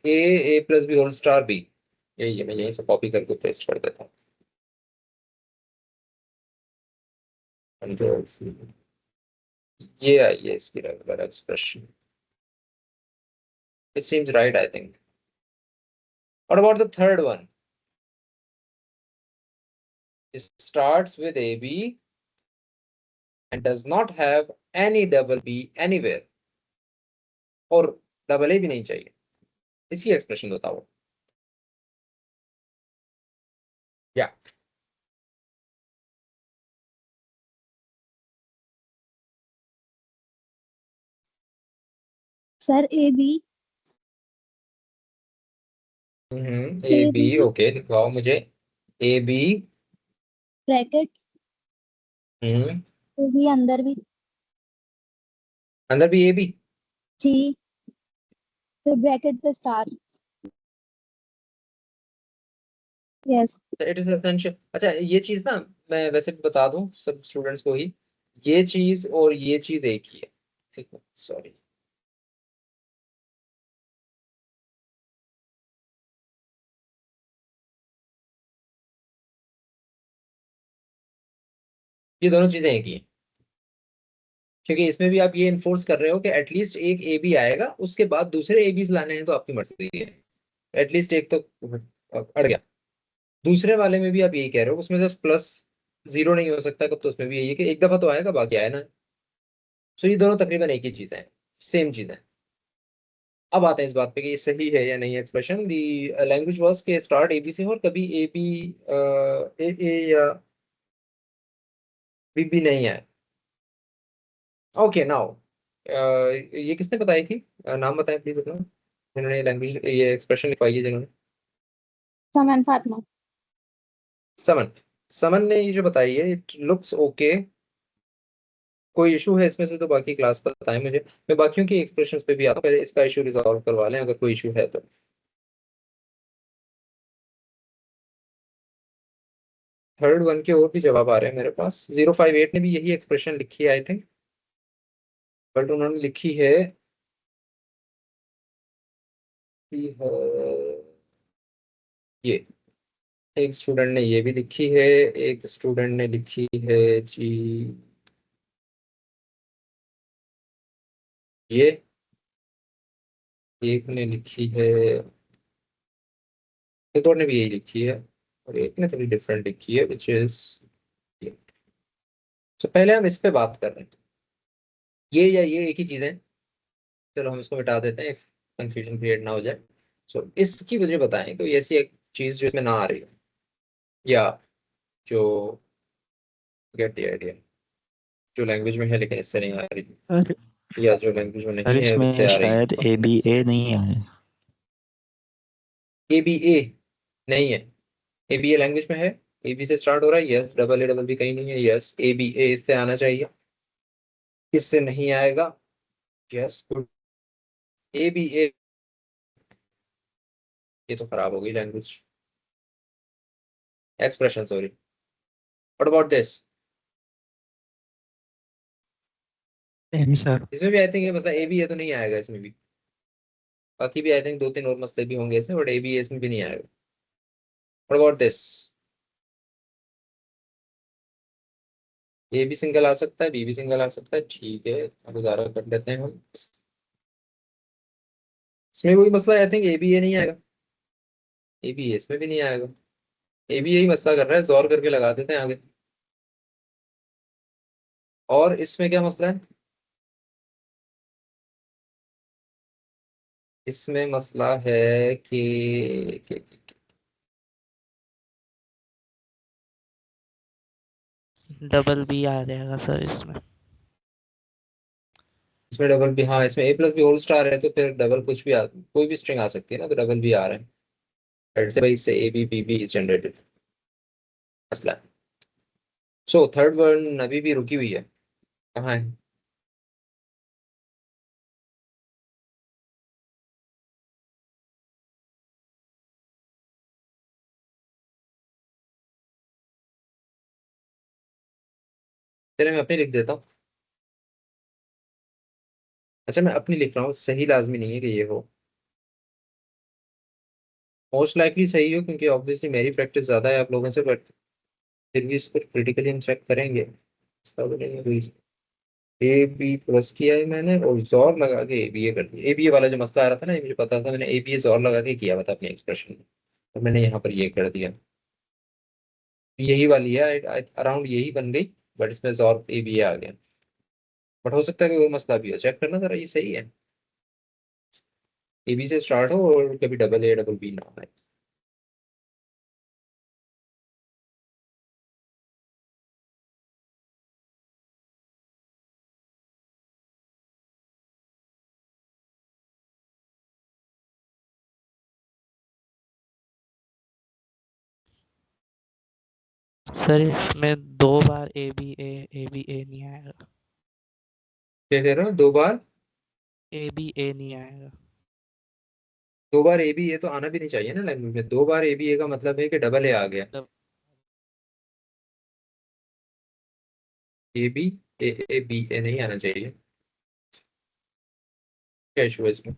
A, A plus B whole star B. यही है, मैं यहीं से कॉपी करके पेस्ट कर देता हूँ। Control C। ये आई है इसकी regular expression. It seems right I think. What about the third one? It starts with AB and does not have any double B anywhere, और डबल ए भी नहीं चाहिए। इसी एक्सप्रेशन बताओ। या sir A B. A B, okay लिखवाओ मुझे। A B. Bracket A B अंदर भी अंदर भी ए बी। जी, फिर ब्रैकेट पे star. Yes. It is essential. अच्छा ये चीज ना, मैं वैसे भी बता दूं सब स्टूडेंट्स को ही, ये चीज और ये चीज एक ही है। ठीक है, सॉरी। ये दोनों चीजें एक ही हैं, क्योंकि इसमें भी आप ये इन्फोर्स कर रहे हो कि एटलीस्ट एक ए बी आएगा, उसके बाद दूसरे ए बीज लाने हैं तो आपकी मर्जी है। एटलीस्ट एक तो अड़ गया। दूसरे वाले में भी आप यही कह रहे हो, उसमें जस्ट प्लस जीरो नहीं हो सकता कब, तो उसमें भी यही है कि एक दफा तो आएगा, बाकी आया ना। सो ये दोनों तकरीबन एक ही चीज है, सेम चीज है। अब आते हैं इस बात पे कि ये सही है या नहीं एक्सप्रेशन। दी लैंग्वेज वर्ड्स के स्टार्ट ए बी से हो, और कभी ए बी ए या बी बी नहीं है। ओके नाउ, ये किसने बताई थी? नाम बताएं प्लीज अपना, जिन्होंने लैंग्वेज ये एक्सप्रेशन लिखवाई है जिन्होंने। समन फातिमा। समन। समन ने ये जो बताई है, इट लुक्स ओके। कोई इशू है इसमें से तो बाकी क्लास पर बताएं मुझे। मैं बाकियों की एक्सप्रेशंस पे भी आता हूँ, पहले इसका इशू रिजॉल्व करवा लें अगर कोई इशू है तो। थर्ड वन के और भी जवाब आ रहे हैं मेरे पास। 058 ने भी यही एक्सप्रेशन लिखी है आई थिंक, बट उन्होंने लिखी है कि ये, एक स्टूडेंट ने ये भी लिखी है, एक स्टूडेंट ने लिखी है जी ये, एक ने लिखी है, एक और ने भी यही लिखी है, और एक ने थोड़ी डिफरेंट लिखी है विच इज ये। तो पहले हम इस पे बात कर रहे हैं, ये या ये एक ही चीज है। चलो हम इसको मिटा देते हैं, कंफ्यूजन क्रिएट ना हो जाए। सो इसकी वजह बताएं कोई ऐसी एक चीज जो इसमें ना आ रही हो, या जो, गेट द आइडिया, जो लैंग्वेज में है लेकिन इससे नहीं आ रही, सर या जो लैंग्वेज में सर नहीं है उससे इसमें आ रही शायद है। ए बी ए नहीं है। ए बी ए नहीं है। ए बी ए लैंग्वेज में है, ए बी से स्टार्ट हो रहा है, yes. Double A double B कहीं नहीं है, यस। ए बी ए इससे आना चाहिए, इससे नहीं आएगा, यस गुड। ए बी ए, ये तो खराब हो गई language expression, sorry. What about this? नहीं सर। इसमें भी आई थिंक ये मसला ए बी ए तो नहीं आएगा इसमें भी। बाकी भी आई थिंक दो तीन और मसले भी होंगे इसमें, बट ए बी ए इसमें भी नहीं आएगा। What about this? ए भी सिंगल आ सकता है, बी भी सिंगल आ सकता है, ठीक है अब गुजारा कर लेते हैं हम। इसमें वही मसला आई थिंक ए बी ए नहीं आएगा, ए बी ए इसमें भी नहीं आएगा। ए भी यही मसला कर रहा है, जोर करके लगा देते हैं आगे। और इसमें क्या मसला है? इसमें मसला है कि डबल बी आ जाएगा सर इसमें। इसमें डबल भी, हाँ इसमें ए प्लस बी होल स्टार है तो फिर डबल कुछ भी कोई भी स्ट्रिंग आ सकती है ना, तो डबल भी आ रहा है। से भाई इससे A B B is generated मसला। सो थर्ड वन अभी भी रुकी हुई है, कहाँ है? चलिए मैं अपनी लिख देता हूँ। अच्छा मैं अपनी लिख रहा हूँ, सही लाजमी नहीं है कि ये हो, मोस्ट लाइकली सही हो, क्योंकि ऑब्वियसली मेरी प्रैक्टिस ज्यादा है आप लोगों से, बट फिर भी इसको क्रिटिकली हम चेक करेंगे। इसका तो नहीं है, ए बी प्लस किया है मैंने और जोर लगा के ए बी ए कर दिया। ए बी ए वाला जो मसला आ रहा था ना, ये मुझे पता था, मैंने ए बी ए जोर लगा के किया हुआ था अपने एक्सप्रेशन में, तो मैंने यहाँ पर ये कर दिया। यही वाली है, अराउंड यही बन गई, बट इसमें जोर ए बी ए आ गया। बट हो सकता है कि कोई मसला भी हो, चेक करना जरा, ये सही है। ए बी से स्टार्ट हो और कभी डबल ए डबल बी ना आए। सर इसमें 2 बार ए बी ए नहीं आएगा। क्या कह रहे हो, दो बार? ए बी ए नहीं आएगा। दो बार ए बी ए तो आना भी नहीं चाहिए ना लैंग्वेज में, दो बार ए बी ए का मतलब है कि डबल ए आ गया। मतलब ए बी ए ए बी ए नहीं आना चाहिए, क्या इशू है इसमें?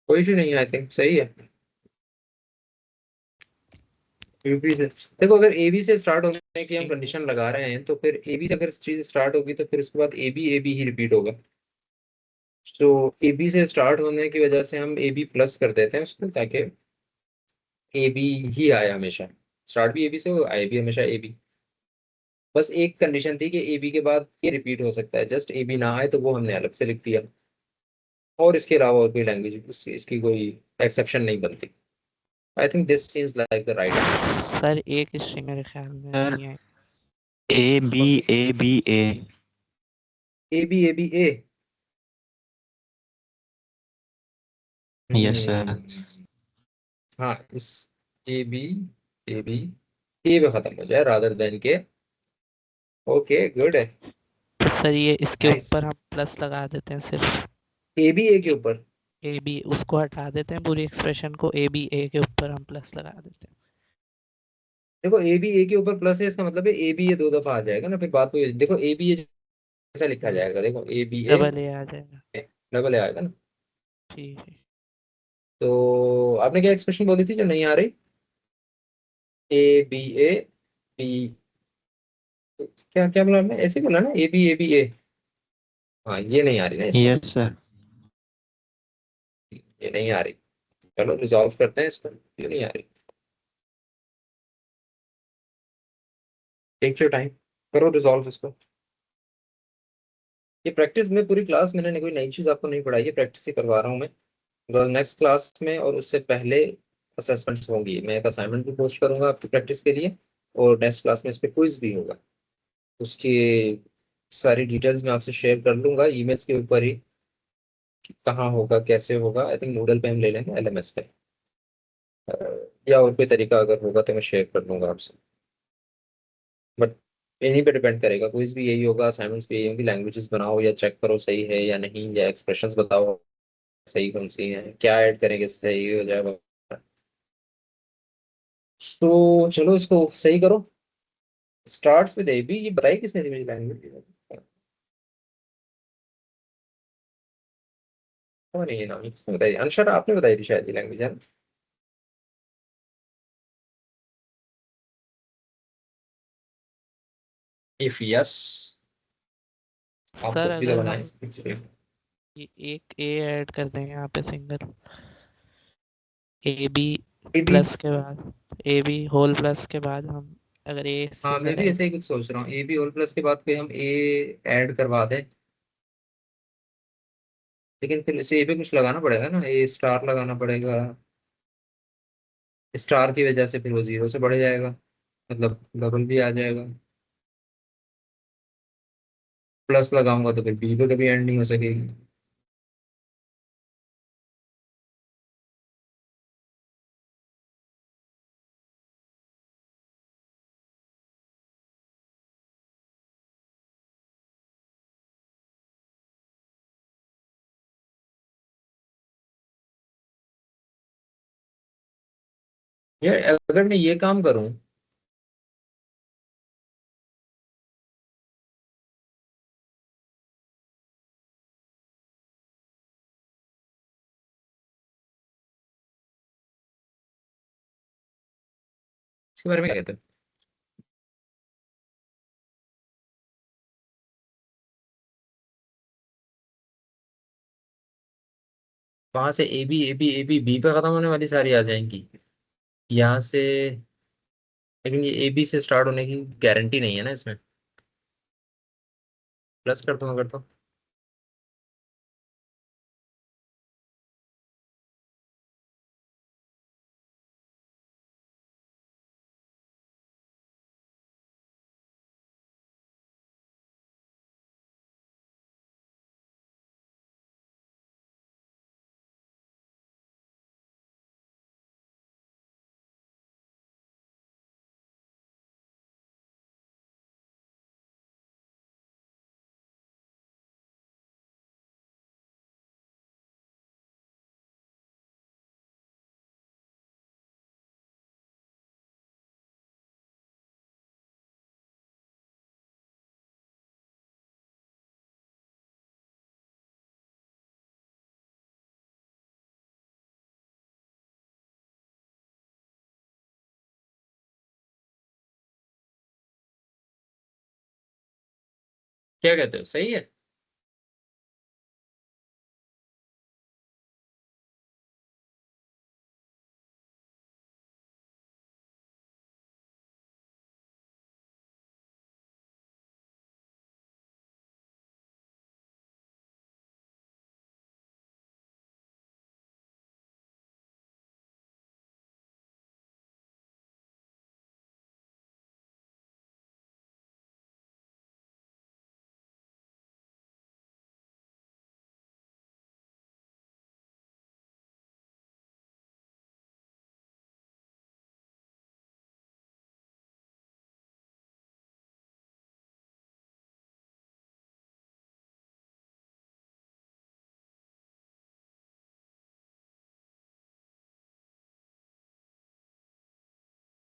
कोई इशू नहीं है, आई थिंक सही है। यूपी से देखो, अगर ए बी से स्टार्ट होने की हम ठीक है। कंडीशन लगा रहे हैं, तो फिर ए बी से अगर चीज स्टार्ट होगी तो फिर उसके बाद ए बी ही रिपीट होगा। सो ए बी से स्टार्ट होने की वजह से हम ए बी प्लस कर देते हैं उसको, ताकि ए बी ही आए हमेशा। स्टार्ट भी ए बी से हो, आए भी हमेशा ए बी। बस एक कंडीशन थी कि ए बी के बाद ये रिपीट हो सकता है, जस्ट ए बी ना आए तो वो हमने अलग से लिख दिया। और इसके अलावा और कोई लैंग्वेज इसकी कोई एक्सेप्शन नहीं बनती। I think this seems like the right answer. Sir एक स्ट्रिंग मेरे ख्याल में सर नहीं है। ए बी कौन सी? A B A A B A. Yes sir. हाँ इस ए बी ए पे खत्म हो जाए रादर देन के। ओके गुड है। तो सर ये इसके नाइस। ऊपर हम प्लस लगा देते हैं सिर्फ। ए बी ए के ऊपर? ए बी उसको हटा देते हैं, पूरी एक्सप्रेशन को ए बी ए के ऊपर हम प्लस लगा देते हैं। देखो ए बी ए के ऊपर प्लस है, इसका मतलब है ए बी ए दो दफा आ जाएगा ना, फिर बात को देखो ए बी ए जैसा लिखा जाएगा, देखो ए बी ए डबल ए आ जाएगा। डबल ए आएगा ना। ठीक है। तो आपने क्या एक्सप्रेशन बोली थी जो नहीं आ रही? ए बी ए बी, क्या क्या बोला आपने, ऐसे बोला ना, ए बी ए। हाँ ये नहीं आ रही ना इससे, यस सर। ये नहीं आ रही। चलो रिजॉल्व करते हैं इसको, क्यों नहीं आ रही। टेक योर टाइम, करो रिजॉल्व इसको। ये प्रैक्टिस में पूरी क्लास मैंने कोई नई चीज आपको नहीं पढ़ाई है, प्रैक्टिस ही करवा रहा हूँ मैं। नेक्स्ट क्लास में और उससे पहले असेसमेंट्स होंगी, मैं एक असाइनमेंट भी पोस्ट करूंगा आपकी प्रैक्टिस के लिए, और नेक्स्ट क्लास में इस पर क्विज भी होगा। उसकी सारी डिटेल्स मैं आपसे शेयर कर लूंगा ईमेल्स के ऊपर ही, कि कहाँ होगा कैसे होगा। आई थिंक नूडल पे हम ले लेंगे, एलएमएस पे, अ, या और कोई तरीका अगर होगा तो मैं शेयर कर दूंगा आपसे। बट इन्हीं पे डिपेंड करेगा, क्विज भी यही होगा, असाइनमेंट्स भी यही होंगी, लैंग्वेजेस बनाओ या चेक करो सही है या नहीं, या एक्सप्रेशंस बताओ सही कौन सी हैं, क्या ऐड करेंगे सही हो जाएगा। सो चलो इसको सही करो। स्टार्ट्स विद ए बी, ये बताई किसने थी मुझे लैंग्वेज? नहीं ये नाम किसने बताई, अनशर आपने बताई थी शायद ये लैंग्वेज है ना? इफ यस, आप सर खुद भी तो अगर बनाए। हम एक ए ऐड कर दें यहाँ पे single, A B A B, plus के बाद, ए बी होल प्लस के बाद हम अगर ए हाँ मैं सिंगल भी ऐड, ऐसे ही कुछ सोच रहा हूँ, ए बी होल प्लस के बाद कोई हम ए ऐड करवा दें, लेकिन फिर इसे ए पे कुछ लगाना पड़ेगा ना, ए स्टार लगाना पड़ेगा, स्टार की वजह से फिर वो जीरो से बढ़ जाएगा, मतलब डबल भी आ जाएगा, प्लस लगाऊंगा तो फिर बी पे कभी एंड नहीं हो सकेगी। यार अगर मैं ये काम करूं, इसके बारे में क्या कहते हैं? वहां से A B A B A B B पे खत्म होने वाली सारी आ जाएंगी यहाँ से, लेकिन ये ए बी से स्टार्ट होने की गारंटी नहीं है ना इसमें। प्लस कर दूंगा, करता हूँ। क्या कहते हो, सही है?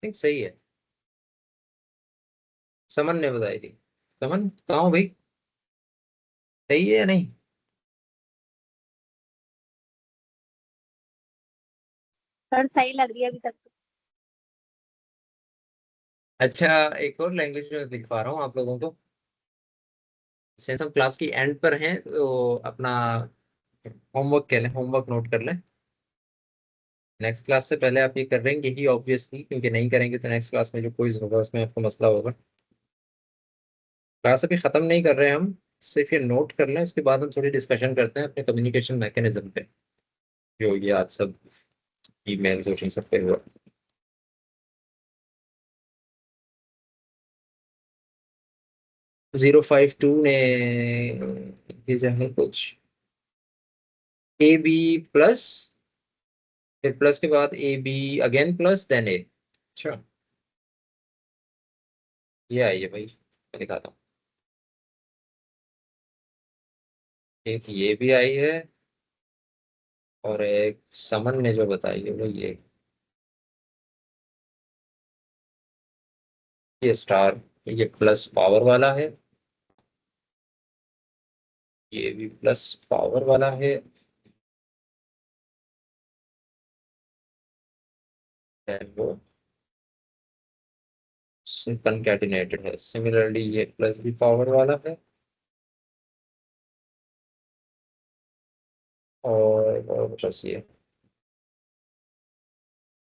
ठीक, सही है। समन ने बताई थी। समन कहाँ हो भाई, सही है या नहीं? सर सही लग रही है अभी तक तो। अच्छा, एक और लैंग्वेज में दिखा रहा हूँ आप लोगों को, सिंस हम क्लास की एंड पर हैं तो अपना होमवर्क कह लें, होमवर्क नोट कर लें। नेक्स्ट क्लास से पहले आप ये कर रहेंगे ही ऑब्वियसली, क्योंकि नहीं करेंगे तो नेक्स्ट क्लास में जो क्विज होगा उसमें आपको मसला होगा। क्लास अभी खत्म नहीं कर रहे हैं हम, सिर्फ ये नोट कर लें, उसके बाद हम थोड़ी डिस्कशन करते हैं अपने कम्युनिकेशन मैकेनिज्म पे, जो ये आज सब ईमेल सोशल सब पे हुआ। 052 ने भेजा है कुछ, ए बी प्लस, फिर प्लस के बाद A B again plus then A. अच्छा, ये आई है भाई, मैं दिखाता हूँ। एक ये भी आई है, और एक समन ने जो बताई है वो ये स्टार, ये प्लस पावर वाला है, ये भी प्लस पावर वाला है, then वो कंकैटिनेटेड है। सिमिलरली ये प्लस बी पावर वाला है और बस ये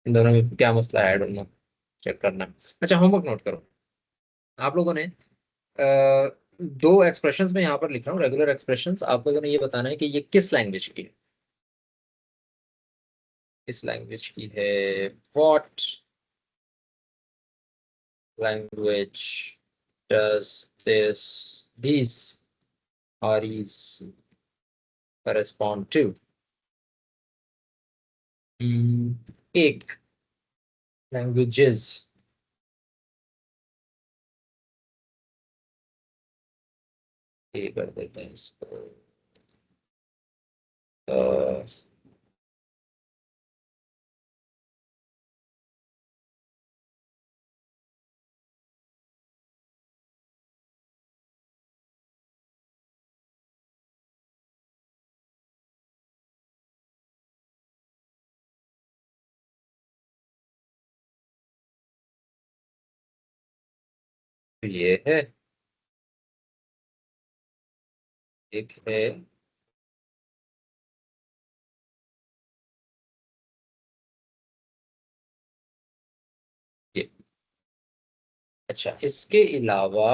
इन दोनों में क्या मसला है, ऐड होना चेक करना। अच्छा, होमवर्क नोट करो। आप लोगों ने दो एक्सप्रेशंस में यहाँ पर लिख रहा हूँ, रेगुलर एक्सप्रेशंस। आप लोगों ने ये बताना है कि ये किस लैंग्वेज की है। इस लैंग्वेज की है। What language does these REs correspond to? एक लैंग्वेजेस, ये कर देते हैं इसको। ये है, एक है ये। अच्छा, इसके अलावा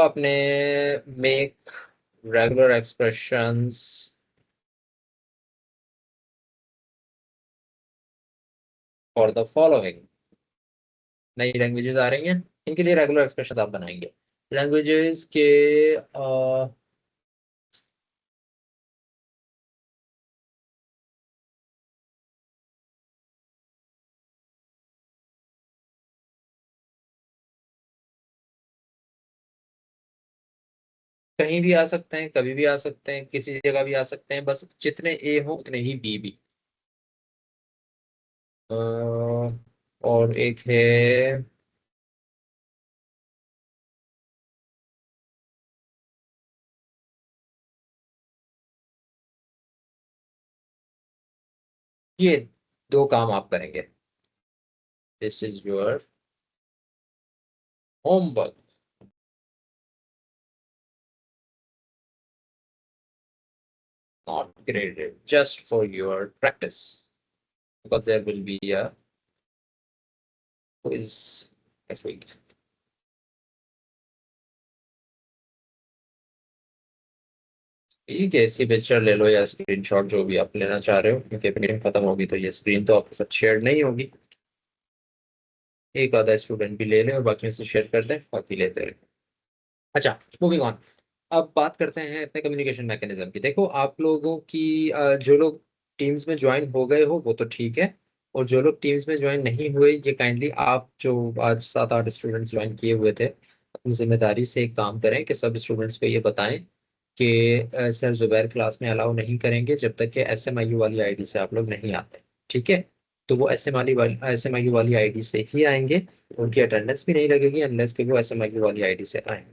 आपने make regular expressions for the following. नई लैंग्वेजेस आ रही हैं, इनके लिए रेगुलर एक्सप्रेशंस आप बनाएंगे। लैंग्वेजेस के कहीं भी आ सकते हैं, कभी भी आ सकते हैं, किसी जगह भी आ सकते हैं, बस जितने ए हो उतने ही बी भी। और एक है ये, दो काम आप करेंगे। This is your homework, not graded, just for your practice, because there will be a quiz next week. ठीक है, इसी पिक्चर ले लो या स्क्रीनशॉट, जो भी आप लेना चाह रहे हो, क्योंकि मीटिंग खत्म होगी तो ये स्क्रीन तो आपके साथ शेयर नहीं होगी। एक आधा स्टूडेंट भी ले लें और बाकी से शेयर कर दें, बाकी लेते रहे। अच्छा, मूविंग ऑन। अब बात करते हैं अपने कम्युनिकेशन मैकेनिज्म की। देखो, आप लोगों की जो लोग टीम्स में ज्वाइन हो गए हो वो तो ठीक है, और जो लोग टीम्स में ज्वाइन नहीं हुए, ये काइंडली आप जो आज 7-8 स्टूडेंट्स ज्वाइन किए हुए थे, अपनी जिम्मेदारी से एक काम करें कि सब स्टूडेंट्स को ये बताएं कि सर जुबैर क्लास में अलाउ नहीं करेंगे जब तक कि SMIU वाली आईडी से आप लोग नहीं आते। ठीक है, तो वो SMIU वाली आईडी से ही आएंगे। उनकी अटेंडेंस भी नहीं लगेगी अनलेस कि वो SMIU वाली आईडी से आए।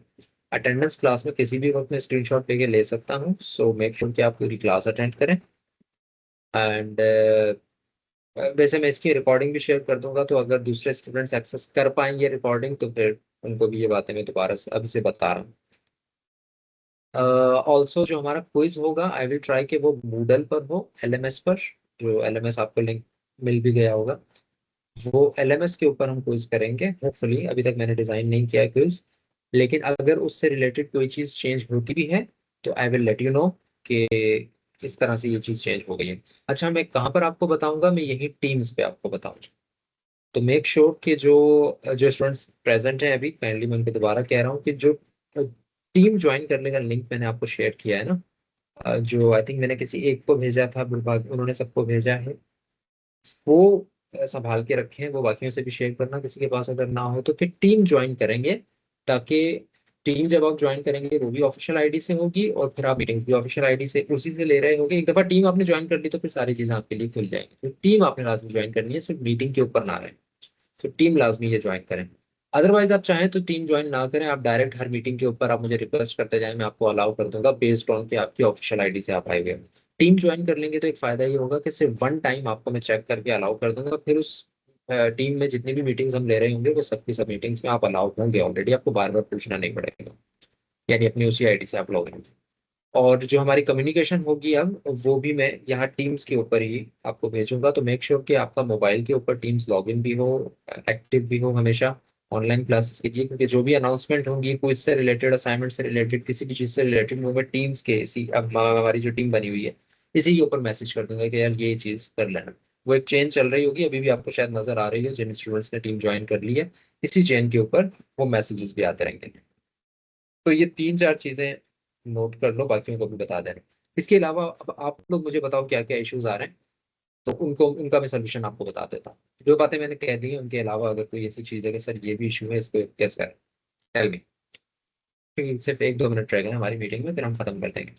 अटेंडेंस क्लास में किसी भी वक्त मैं स्क्रीनशॉट लेके ले सकता हूँ, सो मेक श्योर कि आप पूरी क्लास अटेंड करें। एंड वैसे मैं इसकी रिकॉर्डिंग भी शेयर कर दूंगा, तो अगर दूसरे स्टूडेंट्स एक्सेस कर पाएंगे रिकॉर्डिंग तो फिर उनको भी ये बातें मैं दोबारा से अभी से बता रहा हूँ। ऑल्सो जो हमारा क्विज होगा, आई विल ट्राई कि वो मूडल पर हो, LMS पर। जो LMS आपको लिंक मिल भी गया होगा, वो LMS के ऊपर हम क्विज करेंगे होपफुली। अभी तक मैंने डिजाइन नहीं किया क्विज, लेकिन अगर उससे रिलेटेड कोई चीज चेंज होती भी है तो I will let you know कि इस तरह से ये चीज चेंज हो गई है। अच्छा, मैं कहाँ पर आपको बताऊंगा? मैं यही टीम्स पे आपको बताऊंगा। तो मेक श्योर कि जो जो स्टूडेंट्स प्रेजेंट हैं अभी, काइंडली मैं उनको दोबारा कह रहा हूँ कि जो टीम ज्वाइन करने का लिंक मैंने आपको शेयर किया है ना, जो आई थिंक मैंने किसी एक को भेजा था, उन्होंने सबको भेजा है, वो संभाल के रखें। वो बाकियों से भी शेयर करना किसी के पास अगर ना हो तो, कि टीम ज्वाइन करेंगे, ताकि टीम जब आप ज्वाइन करेंगे वो भी ऑफिशियल आईडी से होगी और फिर आप मीटिंग्स भी ऑफिशियल आईडी से उसी से ले रहे होंगे। एक दफा टीम आपने ज्वाइन कर ली तो फिर सारी चीजें आपके लिए खुल जाएंगी। तो टीम आपने लाजमी ज्वाइन करनी है, सिर्फ मीटिंग के ऊपर ना रहे। तो टीम लाजमी ये ज्वाइन करें। अदरवाइज आप चाहें तो टीम ज्वाइन ना करें, आप डायरेक्ट हर मीटिंग के ऊपर आप मुझे रिक्वेस्ट करते जाएं, मैं आपको अलाउ कर दूंगा बेस्ड ऑन कि आपकी ऑफिशियल आईडी से आप आए हुए हैं। टीम ज्वाइन कर लेंगे तो एक फायदा ये होगा कि सिर्फ वन टाइम आपको मैं चेक करके अलाउ कर दूंगा, फिर उस टीम में जितनी भी मीटिंग्स हम ले रहे होंगे वो सबकी सब मीटिंग्स में आप अलाउ होंगे ऑलरेडी, आपको बार बार पूछना नहीं पड़ेगा, यानी अपनी उसी आईडी से आप लॉग इन। और जो हमारी कम्युनिकेशन होगी अब वो भी मैं यहाँ टीम्स के ऊपर ही आपको भेजूंगा, तो मेक श्योर कि आपका मोबाइल के ऊपर टीम्स लॉगिन भी हो, एक्टिव भी हो हमेशा ऑनलाइन क्लासेस के लिए, क्योंकि जो भी अनाउंसमेंट होंगी क्विज से रिलेटेड, असाइनमेंट से रिलेटेड, किसी भी चीज़ से रिलेटेड, वो मैं टीम्स के इसी अब हमारी जो टीम बनी हुई है इसी के ऊपर मैसेज कर दूंगा कि यार ये चीज़ कर लेना। वो एक चेन चल रही होगी, अभी भी आपको शायद नजर आ रही है जिन स्टूडेंट्स ने टीम ज्वाइन कर ली है, इसी चेन के ऊपर वो मैसेजेस भी आते रहेंगे। तो ये तीन चार चीजें नोट कर लो, बाकियों को भी बता देना। इसके अलावा अब आप लोग मुझे बताओ क्या क्या इश्यूज आ रहे हैं, तो उनको उनका मैं सोल्यूशन आपको बता देता हूँ। जो बातें मैंने कह दी हैं उनके अलावा अगर कोई ऐसी चीज है कि सर ये भी इशू है, इसको कैसे करें, टेल मी। क्योंकि सिर्फ 1-2 मिनट रह गए हैं हमारी मीटिंग में, फिर हम खत्म कर देंगे।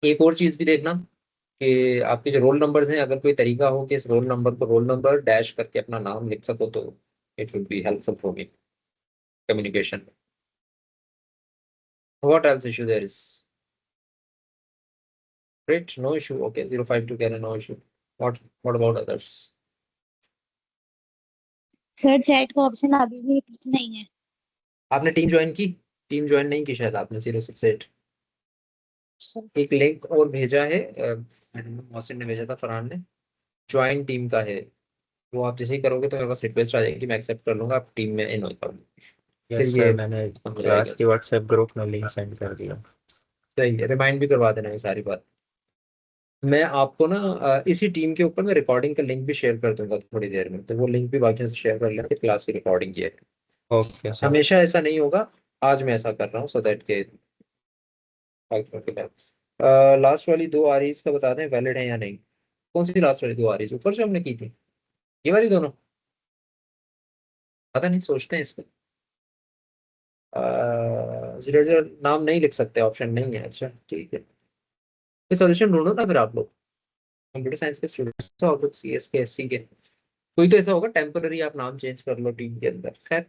एक और चीज भी देखना कि आपके जो रोल नंबर्स हैं, अगर कोई तरीका हो कि इस रोल नंबर को रोल नंबर डैश करके अपना नाम लिख सको तो it would be helpful for me communication. What else issue there is? Great, no issue. Okay, 052 Karen, no issue. What about others? Sir chat का ऑप्शन अभी भी नहीं है। आपने टीम ज्वाइन की? टीम ज्वाइन नहीं की शायद आपने, 068। एक लिंक और भेजा है, मोहसिन ने भेजा था, फरहान ने, ज्वाइन टीम का है। वो आप जैसे ही करोगे तो मेरे पास रिक्वेस्ट आ जाएगी, मैं एक्सेप्ट कर लूंगा, आप टीम में इन हो जाओगे। फिर यस ये सर, मैंने खत्म हो क्लास जाएगा। के व्हाट्सएप ग्रुप में लिंक सेंड कर दिया। सही है, रिमाइंड भी करवा देना ये सारी बात। मैं आपको ना इसी टीम के ऊपर मैं रिकॉर्डिंग का लिंक भी शेयर कर दूंगा थोड़ी देर में, तो वो लिंक भी बाकियों से शेयर कर लेंगे, क्लास की रिकॉर्डिंग की है। Okay sir. हमेशा ऐसा नहीं होगा, आज मैं ऐसा कर रहा हूँ सो दैट के लास्ट वाली 2 आरईज का बता दें वैलिड है या नहीं। कौन सी लास्ट वाली 2 आरईज ऊपर जो हमने की थी, ये वाली दोनों? पता नहीं, सोचते हैं इस पे। 0 0 नाम नहीं लिख सकते, ऑप्शन नहीं है, अच्छा ठीक है। फिर सोल्यूशन ढूंढो ना फिर आप लोग, कंप्यूटर साइंस के स्टूडेंट्स हो आप लोग, CS के, SC के, कोई तो ऐसा होगा टेम्पररी आप नाम चेंज कर लो टीम के अंदर। खैर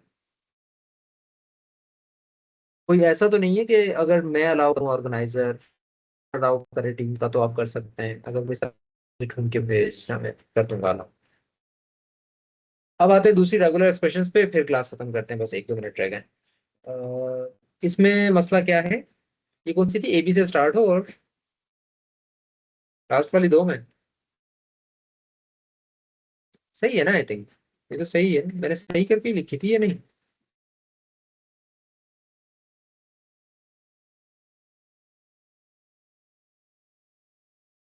कोई ऐसा तो नहीं है कि अगर मैं अलाउ करूँ ऑर्गेनाइजर अलाउ करे टीम का तो आप कर सकते हैं, अगर कोई सब ढूंढ के भेजना मैं कर दूंगा अलाउ। अब आते हैं दूसरी रेगुलर एक्सप्रेशंस पे, फिर क्लास खत्म करते हैं, बस 1-2 मिनट रह गए। इसमें मसला क्या है, ये कौन सी थी, AB से स्टार्ट हो और लास्ट वाली 2 में सही है ना? आई थिंक ये तो सही है, मैंने सही करके ही लिखी थी ये नहीं।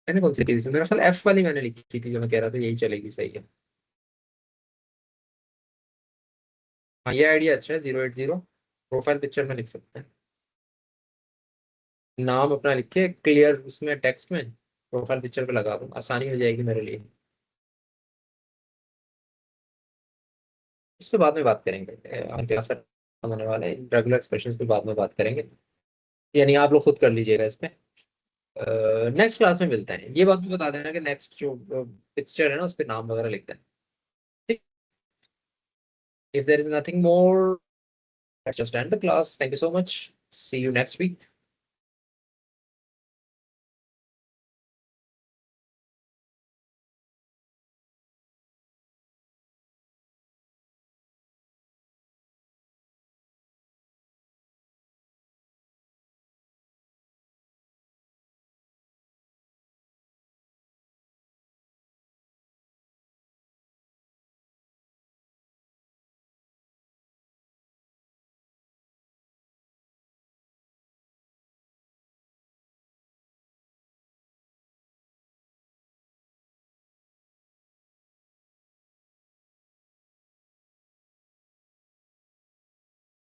मैंने कौन सी लिखी थी, मेरा ख्याल F वाली मैंने लिखी थी, जो मैं कह रहा था यही चलेगी, सही है। हाँ ये आइडिया अच्छा है, 080 प्रोफाइल पिक्चर में लिख सकते हैं, नाम अपना लिख के क्लियर उसमें टेक्स्ट में प्रोफाइल पिक्चर पे लगा दूँ, आसानी हो जाएगी मेरे लिए। इस पे बाद में बात करेंगे, क्लास खत्म होने वाले रेगुलर एक्सप्रेशंस पे बाद में बात करेंगे, यानी आप लोग खुद कर लीजिएगा इस पे। नेक्स्ट क्लास में मिलते हैं, ये बात भी बता देना कि नेक्स्ट जो पिक्चर है ना उस पे नाम वगैरह लिख देना, ठीक। If there is nothing more, let's just end the class. Thank you so much. See you next week.